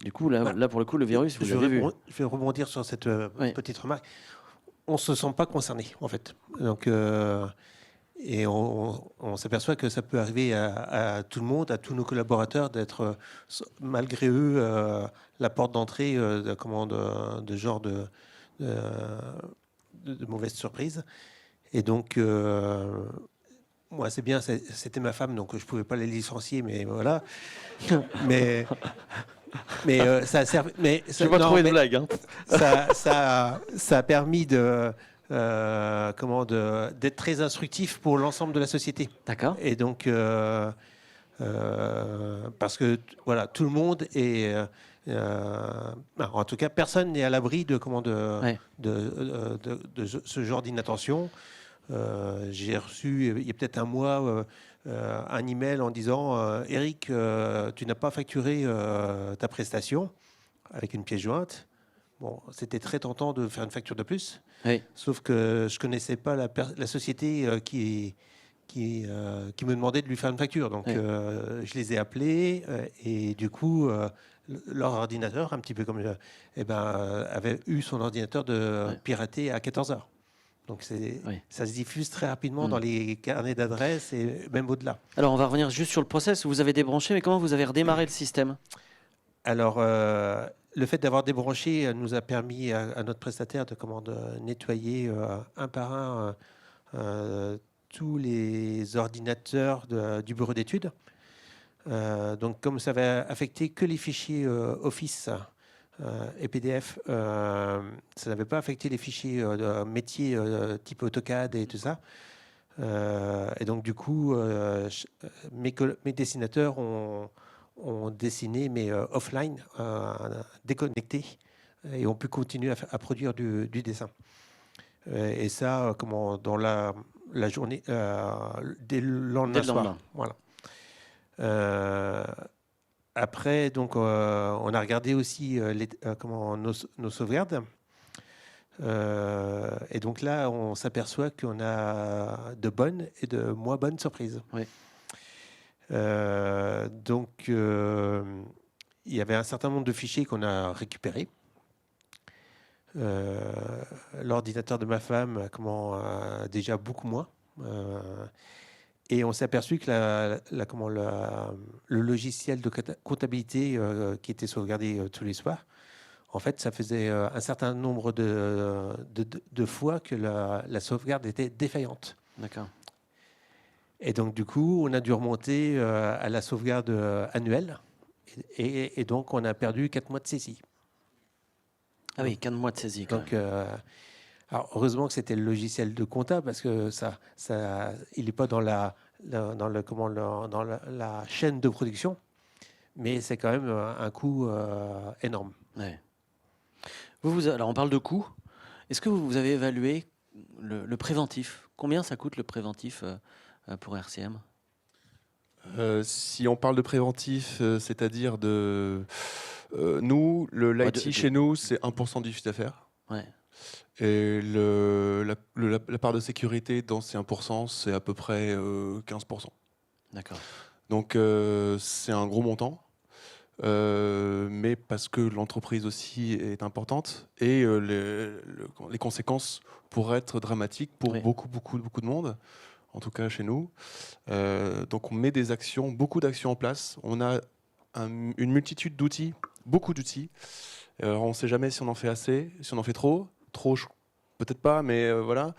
du coup, là, pour le coup, le virus, vous l'avez vu. Je vais rebondir sur cette petite remarque. On ne se sent pas concerné, en fait. Donc, et on s'aperçoit que ça peut arriver à tout le monde, à tous nos collaborateurs, d'être, malgré eux, la porte d'entrée de genre de mauvaises surprises. Et donc, moi, c'est bien, c'était ma femme, donc je ne pouvais pas les licencier, mais voilà. mais ça a servi. Je vais pas trouver de blague. Hein. Ça a permis d'être très instructif pour l'ensemble de la société. D'accord. Et donc, parce que voilà, tout le monde est, en tout cas, personne n'est à l'abri de ce genre d'inattention. J'ai reçu il y a peut-être un mois un email en disant Eric, tu n'as pas facturé ta prestation avec une pièce jointe. Bon, c'était très tentant de faire une facture de plus, sauf que je connaissais pas la société qui me demandait de lui faire une facture. Donc, je les ai appelés et du coup, leur ordinateur, un petit peu comme avait eu son ordinateur piraté à 14h. Donc ça se diffuse très rapidement dans les carnets d'adresses et même au-delà. Alors on va revenir juste sur le process. Vous avez débranché, mais comment vous avez redémarré le système? Alors le fait d'avoir débranché nous a permis à notre prestataire de nettoyer un par un tous les ordinateurs du bureau d'études. Donc comme ça va affecter que les fichiers Office et PDF, ça n'avait pas affecté les fichiers métiers type AutoCAD et tout ça. Et donc, du coup, mes dessinateurs ont dessiné, mais offline, déconnectés, et ont pu continuer à produire du dessin. Et ça, dans la journée, dès le lendemain soir. Voilà. Après, donc, on a regardé aussi nos sauvegardes. Et donc là, on s'aperçoit qu'on a de bonnes et de moins bonnes surprises. Oui. Donc, il y avait un certain nombre de fichiers qu'on a récupérés. L'ordinateur de ma femme déjà beaucoup moins. Et on s'est aperçu que le logiciel de comptabilité qui était sauvegardé tous les soirs, en fait, ça faisait un certain nombre de fois que la sauvegarde était défaillante. D'accord. Et donc, du coup, on a dû remonter à la sauvegarde annuelle. Et donc, on a perdu 4 mois de saisie. Ah oui, 4 mois de saisie. Donc, alors, heureusement que c'était le logiciel de compta parce que il n'est pas dans la chaîne de production, mais c'est quand même un coût énorme. Ouais. Alors, on parle de coûts. Est-ce que vous avez évalué le préventif? Combien ça coûte le préventif pour RCM? Si on parle de préventif, c'est-à-dire nous, l'IT chez nous, c'est 1% du chiffre d'affaires. Ouais. Et la part de sécurité dans ces 1%, c'est à peu près 15%. D'accord. Donc c'est un gros montant, mais parce que l'entreprise aussi est importante et les conséquences pourraient être dramatiques pour Oui. beaucoup de monde, en tout cas chez nous. Donc on met beaucoup d'actions en place. On a une multitude d'outils, beaucoup d'outils. On ne sait jamais si on en fait assez, si on en fait trop. Trop, peut-être pas, mais voilà.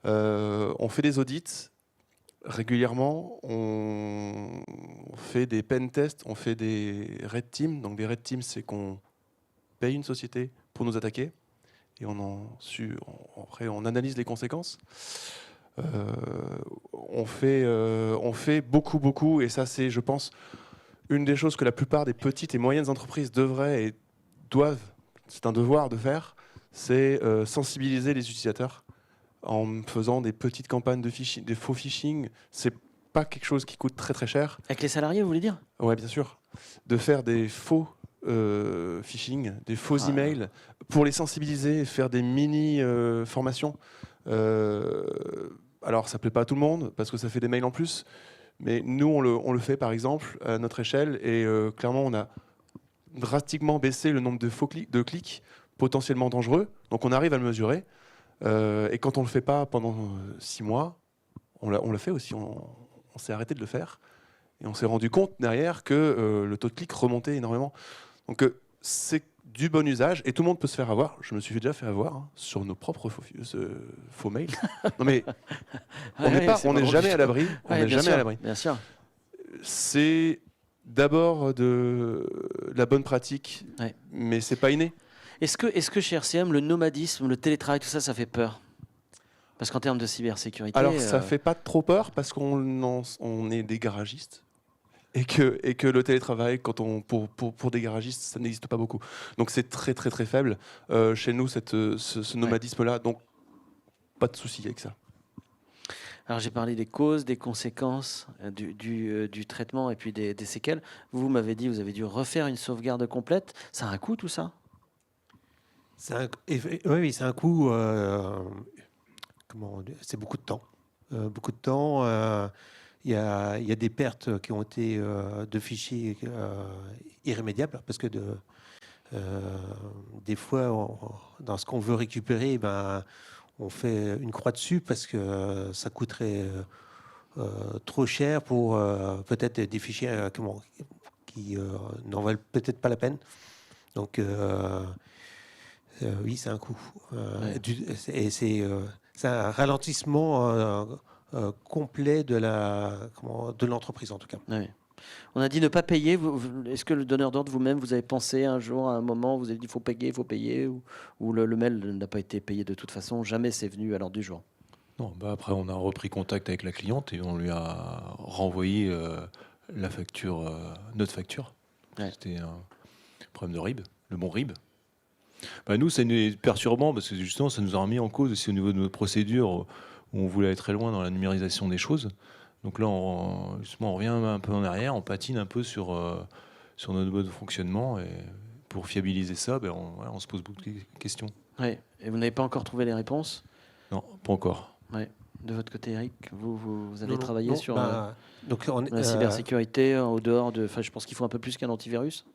On fait des audits régulièrement. On fait des pen tests, on fait des red teams. Donc des red teams, c'est qu'on paye une société pour nous attaquer et après on analyse les conséquences. On fait beaucoup, et ça c'est, je pense, une des choses que la plupart des petites et moyennes entreprises devraient et doivent, c'est un devoir de faire, c'est sensibiliser les utilisateurs en faisant des petites campagnes de phishing, des faux phishing. C'est pas quelque chose qui coûte très cher. Avec les salariés, vous voulez dire? Ouais, bien sûr. De faire des faux phishing, des faux emails, pour les sensibiliser, faire des mini formations. Alors, ça plaît pas à tout le monde parce que ça fait des mails en plus, mais nous, on le fait par exemple à notre échelle et clairement, on a drastiquement baissé le nombre de clics potentiellement dangereux. Donc, on arrive à le mesurer. Et quand on le fait pas pendant 6 mois, on l'a fait aussi. On s'est arrêté de le faire et on s'est rendu compte derrière que le taux de clic remontait énormément. Donc, c'est du bon usage et tout le monde peut se faire avoir. Je me suis déjà fait avoir sur nos propres faux mails. Non mais on n'est jamais à l'abri. On n'est jamais à l'abri. Bien sûr. C'est d'abord de la bonne pratique, mais c'est pas inné. Est-ce que chez RCM, le nomadisme, le télétravail, tout ça, ça fait peur? Parce qu'en termes de cybersécurité... Alors ça fait pas trop peur parce on est des garagistes. Et que le télétravail, pour des garagistes, ça n'existe pas beaucoup. Donc c'est très faible. Chez nous, ce nomadisme-là, donc pas de souci avec ça. Alors j'ai parlé des causes, des conséquences, du traitement et puis des séquelles. Vous m'avez dit, vous avez dû refaire une sauvegarde complète. Ça a un coût tout ça? Oui, c'est un coût. C'est beaucoup de temps. Il y a des pertes qui ont été de fichiers irrémédiables parce que des fois, dans ce qu'on veut récupérer, on fait une croix dessus parce que ça coûterait trop cher pour peut-être des fichiers qui n'en valent peut-être pas la peine. Donc, oui, c'est un coût. Et c'est un ralentissement complet de l'entreprise, en tout cas. Oui. On a dit ne pas payer. Est-ce que le donneur d'ordre, vous-même, vous avez pensé un jour, à un moment, vous avez dit il faut payer, ou le mail n'a pas été payé de toute façon, jamais c'est venu à l'ordre du jour? Non, après on a repris contact avec la cliente et on lui a renvoyé la facture, notre facture. Ouais. C'était un problème de RIB, le bon RIB. Nous, c'est perturbant parce que justement, ça nous a remis en cause aussi au niveau de notre procédure où on voulait aller très loin dans la numérisation des choses. Donc là, on revient un peu en arrière, on patine un peu sur notre mode de fonctionnement. Et pour fiabiliser ça, on se pose beaucoup de questions. Oui. Et vous n'avez pas encore trouvé les réponses? Non, pas encore. Ouais. De votre côté, Eric, vous avez travaillé sur la cybersécurité au dehors de... je pense qu'il faut un peu plus qu'un antivirus.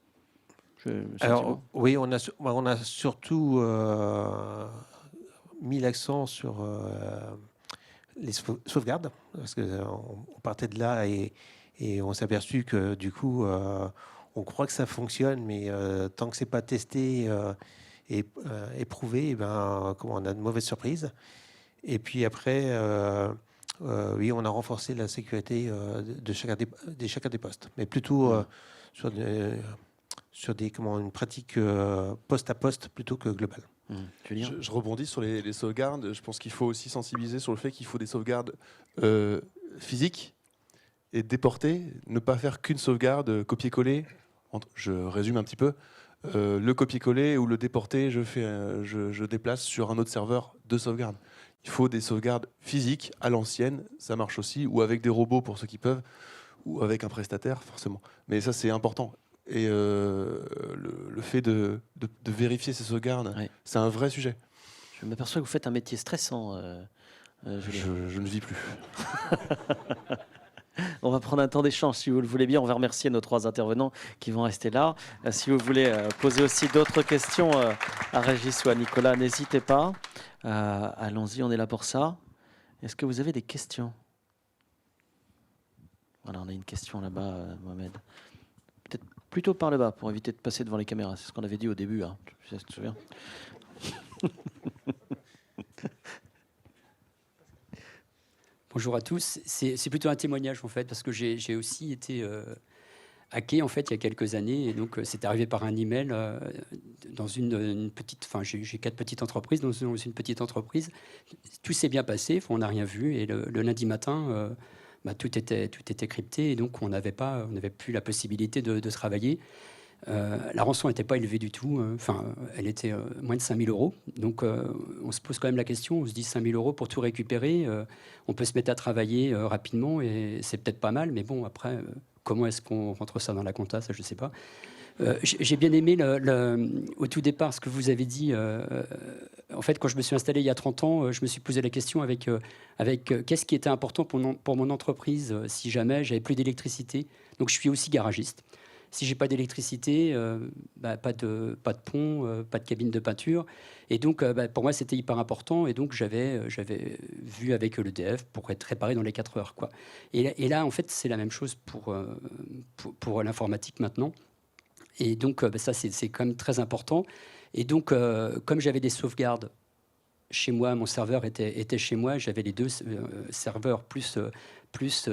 Alors, oui, on a surtout mis l'accent sur les sauvegardes, parce qu'on partait de là et on s'est aperçu que du coup, on croit que ça fonctionne, mais tant que c'est pas testé et éprouvé, on a de mauvaises surprises. Et puis après, oui, on a renforcé la sécurité de chacun des postes, mais plutôt sur une pratique poste à poste plutôt que globale. Je rebondis sur les sauvegardes. Je pense qu'il faut aussi sensibiliser sur le fait qu'il faut des sauvegardes physiques et déportées, ne pas faire qu'une sauvegarde copier-coller. Je résume un petit peu. Le copier-coller ou le déporter, je déplace sur un autre serveur de sauvegarde. Il faut des sauvegardes physiques à l'ancienne, ça marche aussi, ou avec des robots pour ceux qui peuvent, ou avec un prestataire forcément. Mais ça c'est important. Et le fait de vérifier ces sauvegardes, c'est un vrai sujet. Je m'aperçois que vous faites un métier stressant. Je ne vis plus. On va prendre un temps d'échange, si vous le voulez bien. On va remercier nos 3 intervenants qui vont rester là. Si vous voulez poser aussi d'autres questions à Régis ou à Nicolas, n'hésitez pas. Allons-y, on est là pour ça. Est-ce que vous avez des questions? Voilà, on a une question là-bas, Mohamed. Peut-être plutôt par le bas, pour éviter de passer devant les caméras. C'est ce qu'on avait dit au début, hein. Je sais si tu te souviens. Bonjour à tous. C'est plutôt un témoignage en fait, parce que j'ai aussi été hacké en fait il y a quelques années, et donc c'est arrivé par un email dans une petite. Enfin, j'ai 4 petites entreprises, dans une petite entreprise. Tout s'est bien passé, on n'a rien vu, et le lundi matin, tout était crypté, et donc on n'avait plus la possibilité de travailler. La rançon n'était pas élevée du tout, elle était moins de 5 000 €. Donc on se pose quand même la question, on se dit 5 000 € pour tout récupérer, on peut se mettre à travailler rapidement et c'est peut-être pas mal, mais bon, après, comment est-ce qu'on rentre ça dans la compta, ça je ne sais pas. J'ai bien aimé au tout départ ce que vous avez dit. En fait, quand je me suis installé il y a 30 ans, je me suis posé la question avec qu'est-ce qui était important pour mon entreprise si jamais j'avais plus d'électricité. Donc je suis aussi garagiste. Si j'ai pas d'électricité, pas de pont, pas de cabine de peinture, et donc pour moi c'était hyper important. Et donc j'avais vu avec l'EDF pour être réparé dans les 4 heures, quoi. Et là en fait c'est la même chose pour l'informatique maintenant. Et donc ça c'est quand même très important. Et donc comme j'avais des sauvegardes chez moi, mon serveur était chez moi, j'avais les 2 serveurs plus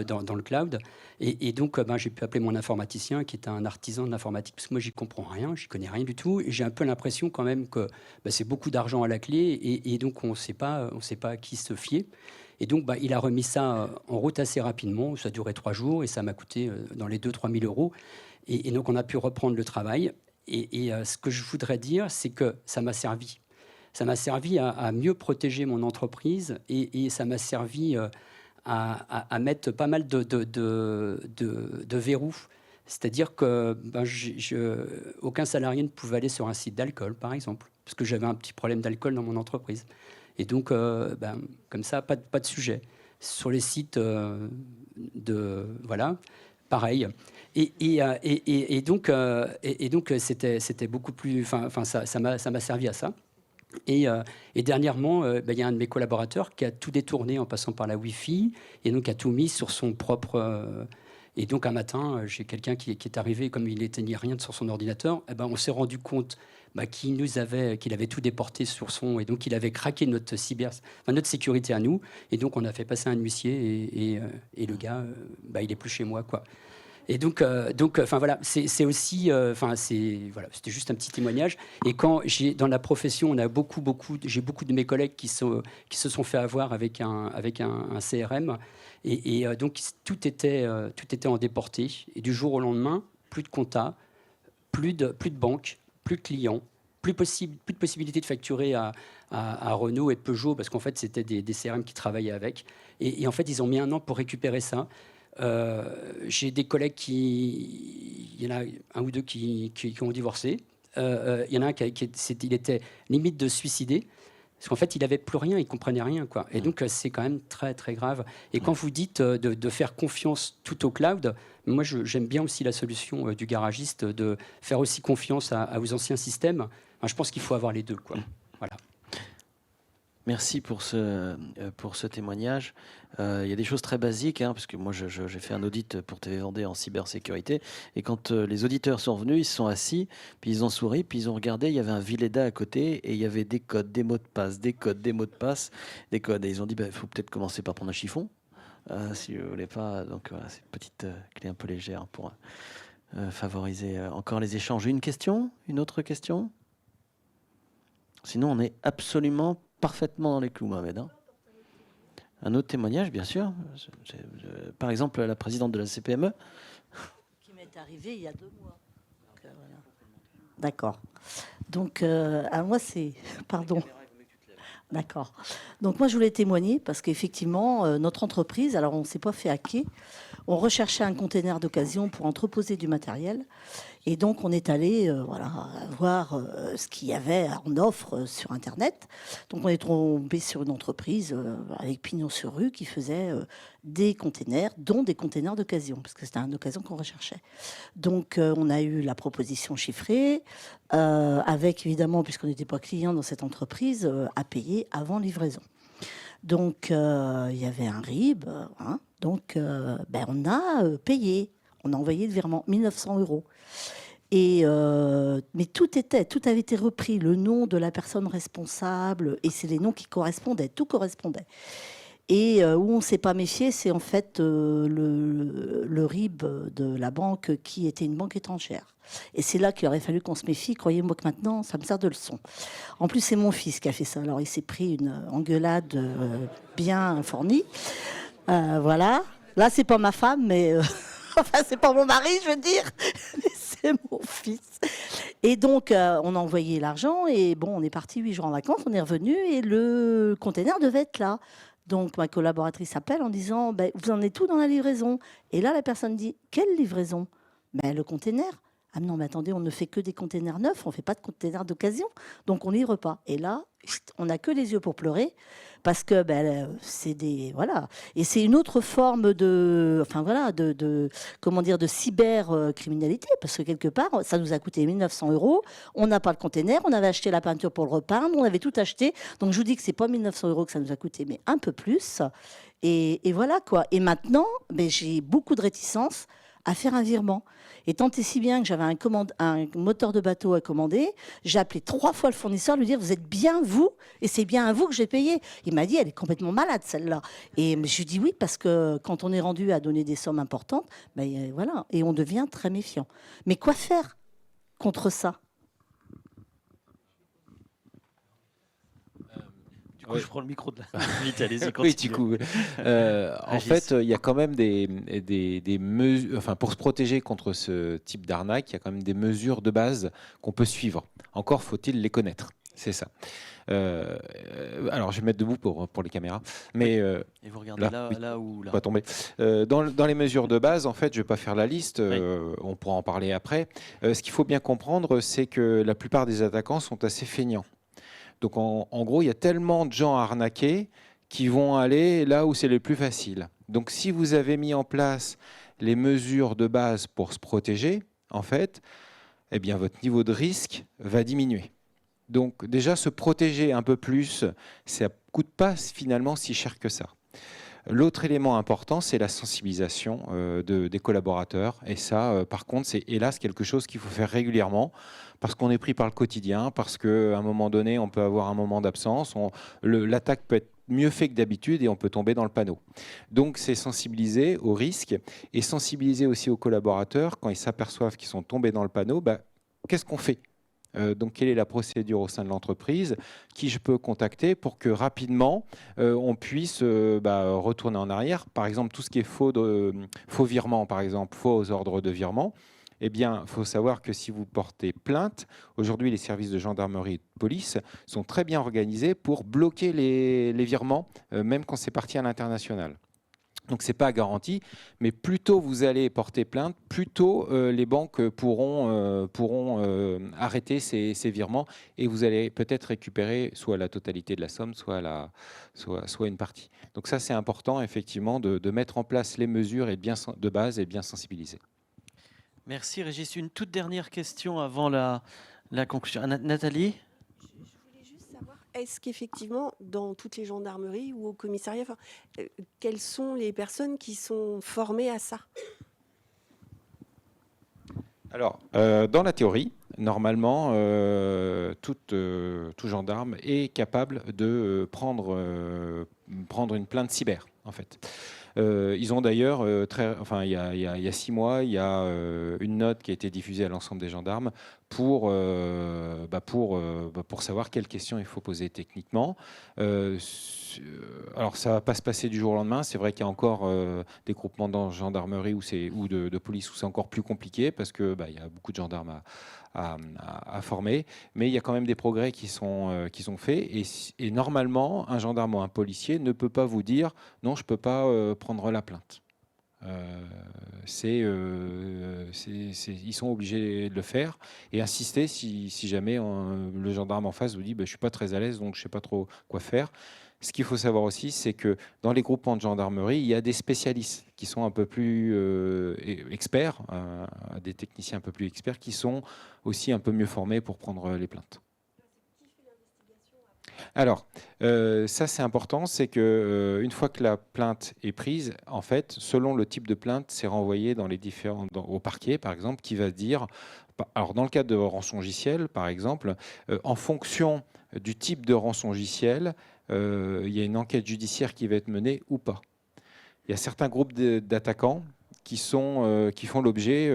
dans le cloud. Et donc, j'ai pu appeler mon informaticien, qui est un artisan de l'informatique, parce que moi, j'y comprends rien, j'y connais rien du tout. Et j'ai un peu l'impression quand même que c'est beaucoup d'argent à la clé, et donc on ne sait pas à qui se fier. Et donc, il a remis ça en route assez rapidement. Ça a duré 3 jours, et ça m'a coûté dans les 2 000 à 3 000 €. Et donc, on a pu reprendre le travail. Et ce que je voudrais dire, c'est que ça m'a servi. Ça m'a servi à mieux protéger mon entreprise, et ça m'a servi à mettre pas mal de verrous. C'est-à-dire que aucun salarié ne pouvait aller sur un site d'alcool, par exemple, parce que j'avais un petit problème d'alcool dans mon entreprise. Et donc, comme ça, pas de sujet. Sur les sites voilà, pareil. Et donc, c'était beaucoup plus... ça m'a servi à ça. Et dernièrement, il y a un de mes collaborateurs qui a tout détourné en passant par la Wi-Fi, et donc a tout mis sur son propre... et donc un matin, j'ai quelqu'un qui est arrivé, comme il n'éteignait rien sur son ordinateur, on s'est rendu compte qu'il avait tout déporté sur son... Et donc il avait craqué notre sécurité à nous, et donc on a fait passer un huissier, et le gars, il n'est plus chez moi, quoi. Et donc, voilà, c'est aussi, c'était juste un petit témoignage. Et quand dans la profession, j'ai beaucoup de mes collègues qui se sont fait avoir avec un CRM, et donc tout était en déporté. Et du jour au lendemain, plus de compta, plus de banque, plus de clients, plus de possibilité de facturer à Renault et Peugeot, parce qu'en fait c'était des CRM qui travaillaient avec. Et en fait, ils ont mis 1 an pour récupérer ça. J'ai des collègues il y en a 1 ou 2 qui ont divorcé. Il y en a un il était limite de suicider, parce qu'en fait il n'avait plus rien, il comprenait rien, quoi. Et donc c'est quand même très très grave. Et quand vous dites de faire confiance tout au cloud, moi j'aime bien aussi la solution du garagiste, de faire aussi confiance à vos anciens systèmes. Je pense qu'il faut avoir les 2, quoi. Voilà. Merci pour ce témoignage. Il y a des choses très basiques, parce que moi j'ai fait un audit pour TV Vendée en cybersécurité, et quand les auditeurs sont venus, ils se sont assis, puis ils ont souri, puis ils ont regardé, il y avait un Vileda à côté, et il y avait des codes, des mots de passe, des codes, des mots de passe, des codes, et ils ont dit, il faut peut-être commencer par prendre un chiffon, si vous voulez pas. Donc voilà, c'est une petite clé un peu légère pour favoriser encore les échanges. Une question? Une autre question? Sinon, on est absolument parfaitement dans les clous, Mohamed. Un autre témoignage, bien sûr. Par exemple, la présidente de la CPME. Qui m'est arrivé il y a 2 mois. Voilà. D'accord. Donc, moi, c'est... Pardon. D'accord. Donc, moi, je voulais témoigner parce qu'effectivement, notre entreprise, alors on ne s'est pas fait hacker. On recherchait un container d'occasion pour entreposer du matériel. Et donc, on est allé voir ce qu'il y avait en offre sur Internet. Donc, on est tombé sur une entreprise avec pignon sur rue qui faisait des containers, dont des containers d'occasion, parce que c'était une occasion qu'on recherchait. Donc, on a eu la proposition chiffrée, avec évidemment, puisqu'on n'était pas client dans cette entreprise, à payer avant livraison. Donc, il y avait un RIB. Donc, on a payé. On a envoyé le virement, 1 900 €. Mais tout avait été repris, le nom de la personne responsable, et c'est les noms qui correspondaient, tout correspondait. Et où on ne s'est pas méfié, c'est en fait le RIB de la banque qui était une banque étrangère. Et c'est là qu'il aurait fallu qu'on se méfie. Croyez-moi que maintenant, ça me sert de leçon. En plus, c'est mon fils qui a fait ça. Alors, il s'est pris une engueulade bien fournie. Voilà. Là, c'est pas ma femme, mais... Enfin, c'est pas mon mari, je veux dire. C'est mon fils. Et donc, on a envoyé l'argent. Et bon, on est parti 8 jours en vacances. On est revenu et le container devait être là. Donc, ma collaboratrice appelle en disant vous en êtes où dans la livraison? Et là, la personne dit quelle livraison? Le container. Ah non, mais attendez, on ne fait que des containers neufs, on ne fait pas de containers d'occasion. Donc, on livre pas. Et là, on n'a que les yeux pour pleurer parce que c'est des... Voilà. Et c'est une autre forme de cybercriminalité parce que quelque part, ça nous a coûté 1 900 €. On n'a pas le container, on avait acheté la peinture pour le repeindre, on avait tout acheté. Donc, je vous dis que c'est pas 1 900 € que ça nous a coûté, mais un peu plus. Et voilà, quoi. Et maintenant, j'ai beaucoup de réticence à faire un virement. Et tant et si bien que j'avais un moteur de bateau à commander, j'ai appelé 3 fois le fournisseur, lui dire vous êtes bien vous, et c'est bien à vous que j'ai payé. Il m'a dit elle est complètement malade celle-là. Et je lui dis oui parce que quand on est rendu à donner des sommes importantes, voilà, et on devient très méfiant. Mais quoi faire contre ça? Du coup, je prends le micro de la vite, allez-y, oui, du coup, en fait, il y a quand même des mesures, enfin, pour se protéger contre ce type d'arnaque, il y a quand même des mesures de base qu'on peut suivre. Encore faut-il les connaître, c'est ça. Alors, je vais me mettre debout pour les caméras, mais et vous regardez là où là. Pas tomber. Dans les mesures de base, en fait, je vais pas faire la liste. On pourra en parler après. Ce qu'il faut bien comprendre, c'est que la plupart des attaquants sont assez feignants. Donc en gros, il y a tellement de gens arnaqués qui vont aller là où c'est le plus facile. Donc si vous avez mis en place les mesures de base pour se protéger, en fait, eh bien, votre niveau de risque va diminuer. Donc déjà, se protéger un peu plus, ça ne coûte pas finalement si cher que ça. L'autre élément important, c'est la sensibilisation des collaborateurs. Et ça, par contre, c'est hélas quelque chose qu'il faut faire régulièrement parce qu'on est pris par le quotidien, parce qu'à un moment donné, on peut avoir un moment d'absence. L'attaque peut être mieux faite que d'habitude et on peut tomber dans le panneau. Donc, c'est sensibiliser au risque et sensibiliser aussi aux collaborateurs quand ils s'aperçoivent qu'ils sont tombés dans le panneau. Qu'est-ce qu'on fait ? Donc, quelle est la procédure au sein de l'entreprise? Qui je peux contacter pour que rapidement on puisse retourner en arrière? Par exemple, tout ce qui est faux virement, par exemple, faux ordres de virement. Eh bien, il faut savoir que si vous portez plainte, aujourd'hui, les services de gendarmerie et de police sont très bien organisés pour bloquer les virements, même quand c'est parti à l'international. Donc, ce n'est pas garanti, mais plus tôt vous allez porter plainte, plus tôt les banques pourront arrêter ces virements et vous allez peut-être récupérer soit la totalité de la somme, soit une partie. Donc ça, c'est important, effectivement, de mettre en place les mesures de base et bien sensibiliser. Merci, Régis. Une toute dernière question avant la conclusion. Nathalie ? Est-ce qu'effectivement, dans toutes les gendarmeries ou au commissariat, quelles sont les personnes qui sont formées à ça? Alors, dans la théorie, normalement, tout gendarme est capable de prendre une plainte cyber, en fait. Ils ont d'ailleurs, il y a 6 mois, il y a une note qui a été diffusée à l'ensemble des gendarmes pour savoir quelles questions il faut poser techniquement. Alors, ça ne va pas se passer du jour au lendemain. C'est vrai qu'il y a encore des groupements de gendarmerie ou de police où c'est encore plus compliqué parce qu'il y a beaucoup de gendarmes à former. Mais il y a quand même des progrès qui sont faits. Et normalement, un gendarme ou un policier ne peut pas vous dire « non, je ne peux pas prendre la plainte ». Ils sont obligés de le faire et insister si jamais le gendarme en face vous dit je ne suis pas très à l'aise, donc je ne sais pas trop quoi faire. Ce qu'il faut savoir aussi, c'est que dans les groupements de gendarmerie, il y a des spécialistes qui sont un peu plus experts, des techniciens un peu plus experts, qui sont aussi un peu mieux formés pour prendre les plaintes. Alors, ça c'est important, c'est que une fois que la plainte est prise, en fait, selon le type de plainte, c'est renvoyé au parquet, par exemple, qui va dire. Alors, dans le cas de rançongiciel, par exemple, en fonction du type de rançongiciel, il y a une enquête judiciaire qui va être menée ou pas. Il y a certains groupes d'attaquants qui font l'objet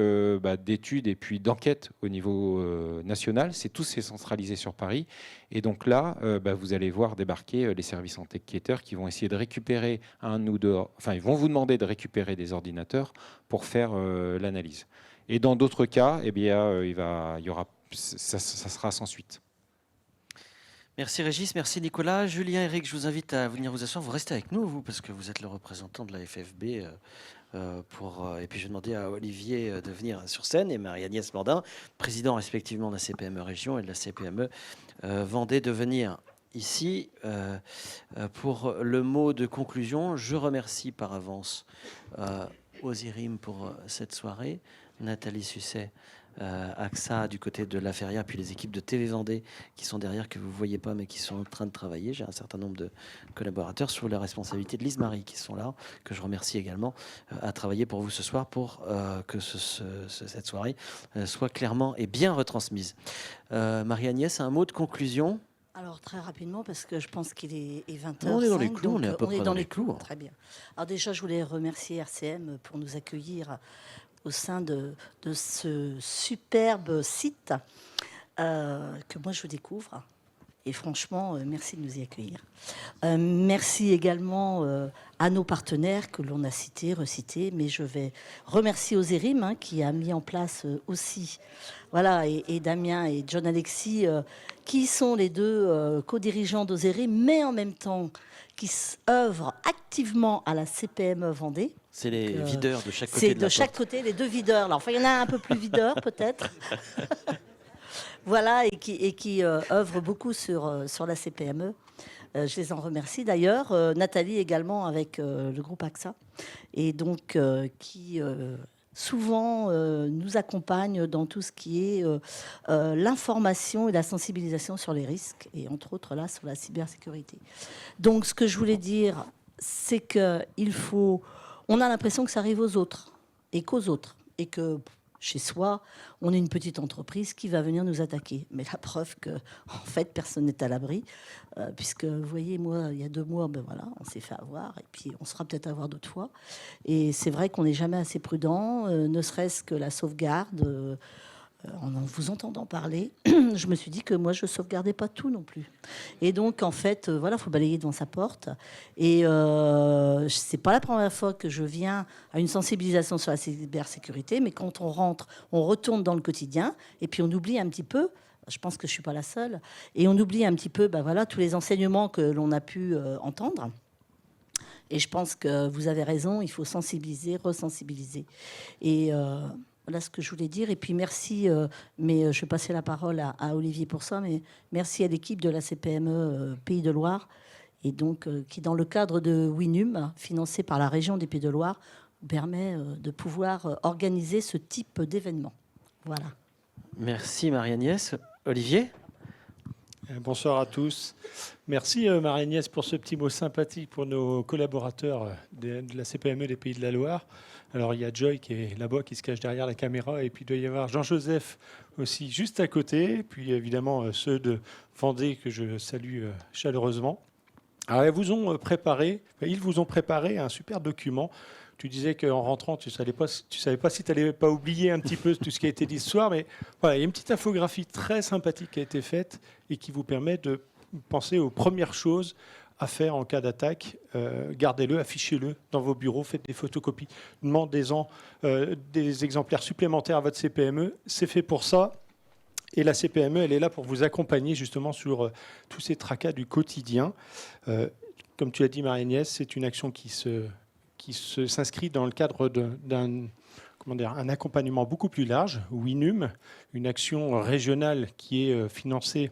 d'études et puis d'enquêtes au niveau national. Tout c'est centralisé sur Paris. Et donc là, vous allez voir débarquer les services enquêteurs qui vont essayer de récupérer ils vont vous demander de récupérer des ordinateurs pour faire l'analyse. Et dans d'autres cas, ça sera sans suite. Merci Régis, merci Nicolas. Julien, Eric, je vous invite à venir vous asseoir. Vous restez avec nous, vous, parce que vous êtes le représentant de la FFB. Et puis je vais demander à Olivier de venir sur scène et Marie-Agnès Mandin, président respectivement de la CPME Région et de la CPME Vendée, de venir ici pour le mot de conclusion. Je remercie par avance Osirim pour cette soirée, Nathalie Susset, AXA du côté de La Feria, puis les équipes de TV Vendée qui sont derrière, que vous ne voyez pas mais qui sont en train de travailler. J'ai un certain nombre de collaborateurs sous la responsabilité de Lise Marie qui sont là, que je remercie également, à travailler pour vous ce soir pour que cette soirée soit clairement et bien retransmise. Marie-Agnès, un mot de conclusion? Alors très rapidement, parce que je pense qu'il est 20h05. On est dans les clous, on est à peu près dans les clous. Très bien. Alors déjà, je voulais remercier RCM pour nous accueillir au sein de ce superbe site que moi je découvre. Et franchement, merci de nous y accueillir. Merci également à nos partenaires que l'on a cités, recités, mais je vais remercier Osirim qui a mis en place aussi, voilà, et Damien et John Alexis, qui sont les deux co-dirigeants d'Osirim, mais en même temps qui œuvrent activement à la CPME Vendée. C'est les videurs de chaque côté. C'est de chaque côté, les deux videurs. Là. Enfin, il y en a un peu plus videurs, peut-être. Voilà, et qui œuvrent beaucoup sur la CPME. Je les en remercie d'ailleurs. Nathalie également avec le groupe AXA. Et donc, qui souvent nous accompagne dans tout ce qui est l'information et la sensibilisation sur les risques, et entre autres là, sur la cybersécurité. Donc, ce que je voulais dire, c'est qu'il faut... On a l'impression que ça arrive aux autres, et qu'aux autres, et que... Chez soi, on est une petite entreprise qui va venir nous attaquer. Mais la preuve que, en fait, personne n'est à l'abri. Puisque, vous voyez, moi, il y a 2 mois, on s'est fait avoir. Et puis, on sera peut-être à avoir d'autres fois. Et c'est vrai qu'on n'est jamais assez prudent, ne serait-ce que la sauvegarde. En vous entendant parler, je me suis dit que moi, je ne sauvegardais pas tout non plus. Et donc, en fait, voilà, il faut balayer devant sa porte. Et ce n'est pas la première fois que je viens à une sensibilisation sur la cybersécurité, mais quand on rentre, on retourne dans le quotidien, et puis on oublie un petit peu, je pense que je ne suis pas la seule, et on oublie un petit peu voilà, tous les enseignements que l'on a pu entendre. Et je pense que vous avez raison, il faut sensibiliser, resensibiliser. Et... Voilà ce que je voulais dire. Et puis merci, mais je vais passer la parole à Olivier pour ça, mais merci à l'équipe de la CPME Pays de Loire, et donc qui, dans le cadre de Winum, financé par la région des Pays de Loire, permet de pouvoir organiser ce type d'événement. Voilà. Merci Marie-Agnès. Olivier ? Bonsoir à tous. Merci Marie-Agnès pour ce petit mot sympathique pour nos collaborateurs de la CPME des Pays de la Loire. Alors il y a Joy qui est là-bas, qui se cache derrière la caméra, et puis il doit y avoir Jean-Joseph aussi juste à côté, puis évidemment ceux de Vendée que je salue chaleureusement. Alors ils vous ont préparé un super document. Tu disais qu'en rentrant, tu savais pas si tu n'allais pas oublier un petit peu tout ce qui a été dit ce soir, mais voilà, il y a une petite infographie très sympathique qui a été faite et qui vous permet de penser aux premières choses à faire en cas d'attaque. Gardez-le, affichez-le dans vos bureaux, faites des photocopies, demandez-en des exemplaires supplémentaires à votre CPME. C'est fait pour ça. Et la CPME, elle est là pour vous accompagner justement sur tous ces tracas du quotidien. Comme tu as dit, Marie-Agnès, c'est une action qui qui s'inscrit dans le cadre un accompagnement beaucoup plus large, WINUM, une action régionale qui est financée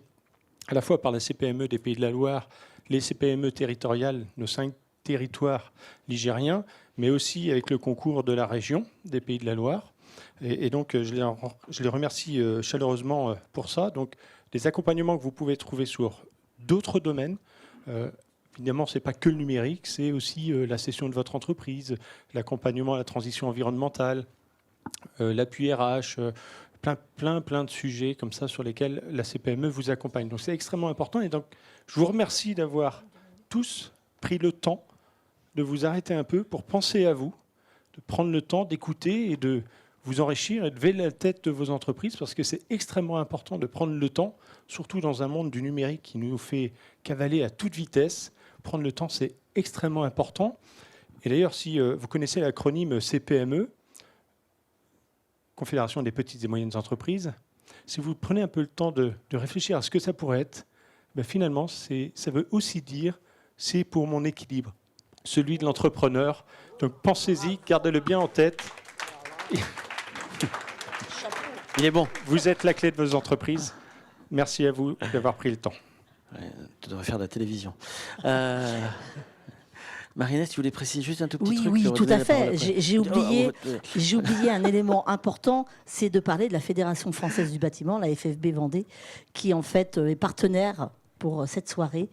à la fois par la CPME des Pays de la Loire, les CPME territoriales, nos 5 territoires ligériens, mais aussi avec le concours de la région des Pays de la Loire. Et donc, je les remercie chaleureusement pour ça. Donc, des accompagnements que vous pouvez trouver sur d'autres domaines. Évidemment, ce n'est pas que le numérique, c'est aussi la cession de votre entreprise, l'accompagnement à la transition environnementale, l'appui RH, plein de sujets comme ça sur lesquels la CPME vous accompagne. Donc c'est extrêmement important. Et donc, je vous remercie d'avoir tous pris le temps de vous arrêter un peu pour penser à vous, de prendre le temps d'écouter et de vous enrichir et de lever la tête de vos entreprises, parce que c'est extrêmement important de prendre le temps, surtout dans un monde du numérique qui nous fait cavaler à toute vitesse. Prendre le temps, c'est extrêmement important. Et d'ailleurs, si vous connaissez l'acronyme CPME, Confédération des petites et moyennes entreprises, si vous prenez un peu le temps de réfléchir à ce que ça pourrait être, ben finalement, ça veut aussi dire c'est pour mon équilibre, celui de l'entrepreneur. Donc pensez-y, gardez-le bien en tête. Il est bon. Vous êtes la clé de vos entreprises. Merci à vous d'avoir pris le temps. Ouais, tu devrais faire de la télévision. Marinette, tu voulais préciser juste un tout petit truc? Oui, tout à fait. J'ai oublié un élément important, c'est de parler de la Fédération française du bâtiment, la FFB Vendée, qui en fait est partenaire pour cette soirée.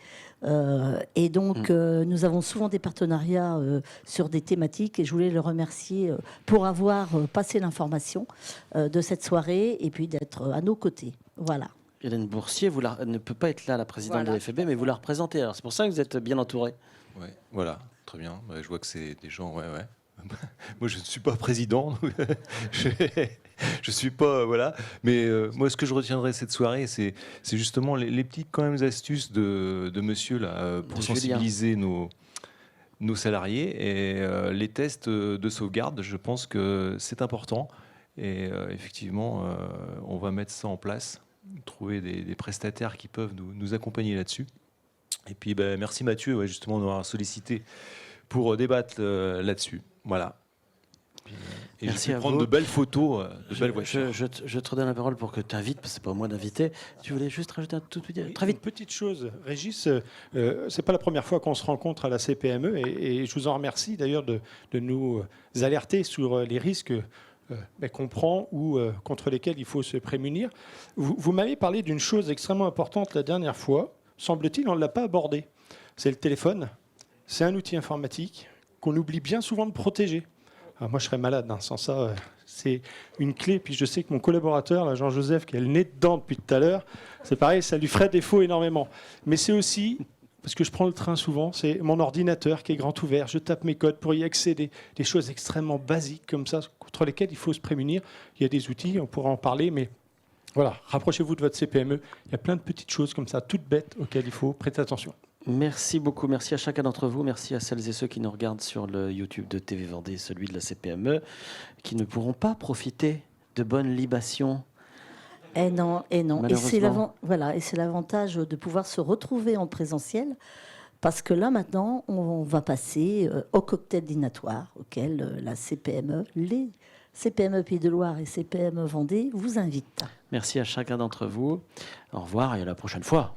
Et donc, nous avons souvent des partenariats sur des thématiques, et je voulais le remercier pour avoir passé l'information de cette soirée et puis d'être à nos côtés. Voilà. Hélène Boursier ne peut pas être là, la présidente de la FFB, mais vous la représentez. Alors c'est pour ça que vous êtes bien entouré. Ouais, voilà, très bien. Je vois que c'est des gens, ouais. Moi, je ne suis pas président, je suis pas, voilà. Mais moi, ce que je retiendrai de cette soirée, c'est justement les petites quand même astuces de monsieur là pour sensibiliser nos salariés et les tests de sauvegarde. Je pense que c'est important et effectivement, on va mettre ça en place, trouver des prestataires qui peuvent nous accompagner là-dessus. Et puis, merci Mathieu, justement, de m'avoir sollicité pour débattre là-dessus. Voilà. Et merci je vais prendre de belles photos, de belles voitures. Je te redonne la parole pour que tu invites, parce que c'est pas à moi d'inviter. Tu voulais juste rajouter un tout petit... Très vite. Une petite chose, Régis, c'est pas la première fois qu'on se rencontre à la CPME, et je vous en remercie d'ailleurs de nous alerter sur les risques qu'on prend ou contre lesquels il faut se prémunir. Vous m'avez parlé d'une chose extrêmement importante la dernière fois, semble-t-il, on ne l'a pas abordé. C'est le téléphone. C'est un outil informatique qu'on oublie bien souvent de protéger. Alors moi, je serais malade sans ça. C'est une clé. Puis je sais que mon collaborateur, là, Jean-Joseph, qui a le nez dedans depuis tout à l'heure, c'est pareil, ça lui ferait défaut énormément. Mais c'est aussi, parce que je prends le train souvent, c'est mon ordinateur qui est grand ouvert. Je tape mes codes pour y accéder. Des choses extrêmement basiques comme ça, contre lesquelles il faut se prémunir. Il y a des outils, on pourra en parler, mais voilà, rapprochez-vous de votre CPME. Il y a plein de petites choses comme ça, toutes bêtes, auxquelles il faut prêter attention. Merci beaucoup. Merci à chacun d'entre vous. Merci à celles et ceux qui nous regardent sur le YouTube de TV Vendée, celui de la CPME, qui ne pourront pas profiter de bonnes libations. Et non. Et c'est l'avantage de pouvoir se retrouver en présentiel, parce que là, maintenant, on va passer au cocktail dînatoire auquel la CPME, les CPME Pays de Loire et CPME Vendée vous invitent. Merci à chacun d'entre vous. Au revoir et à la prochaine fois.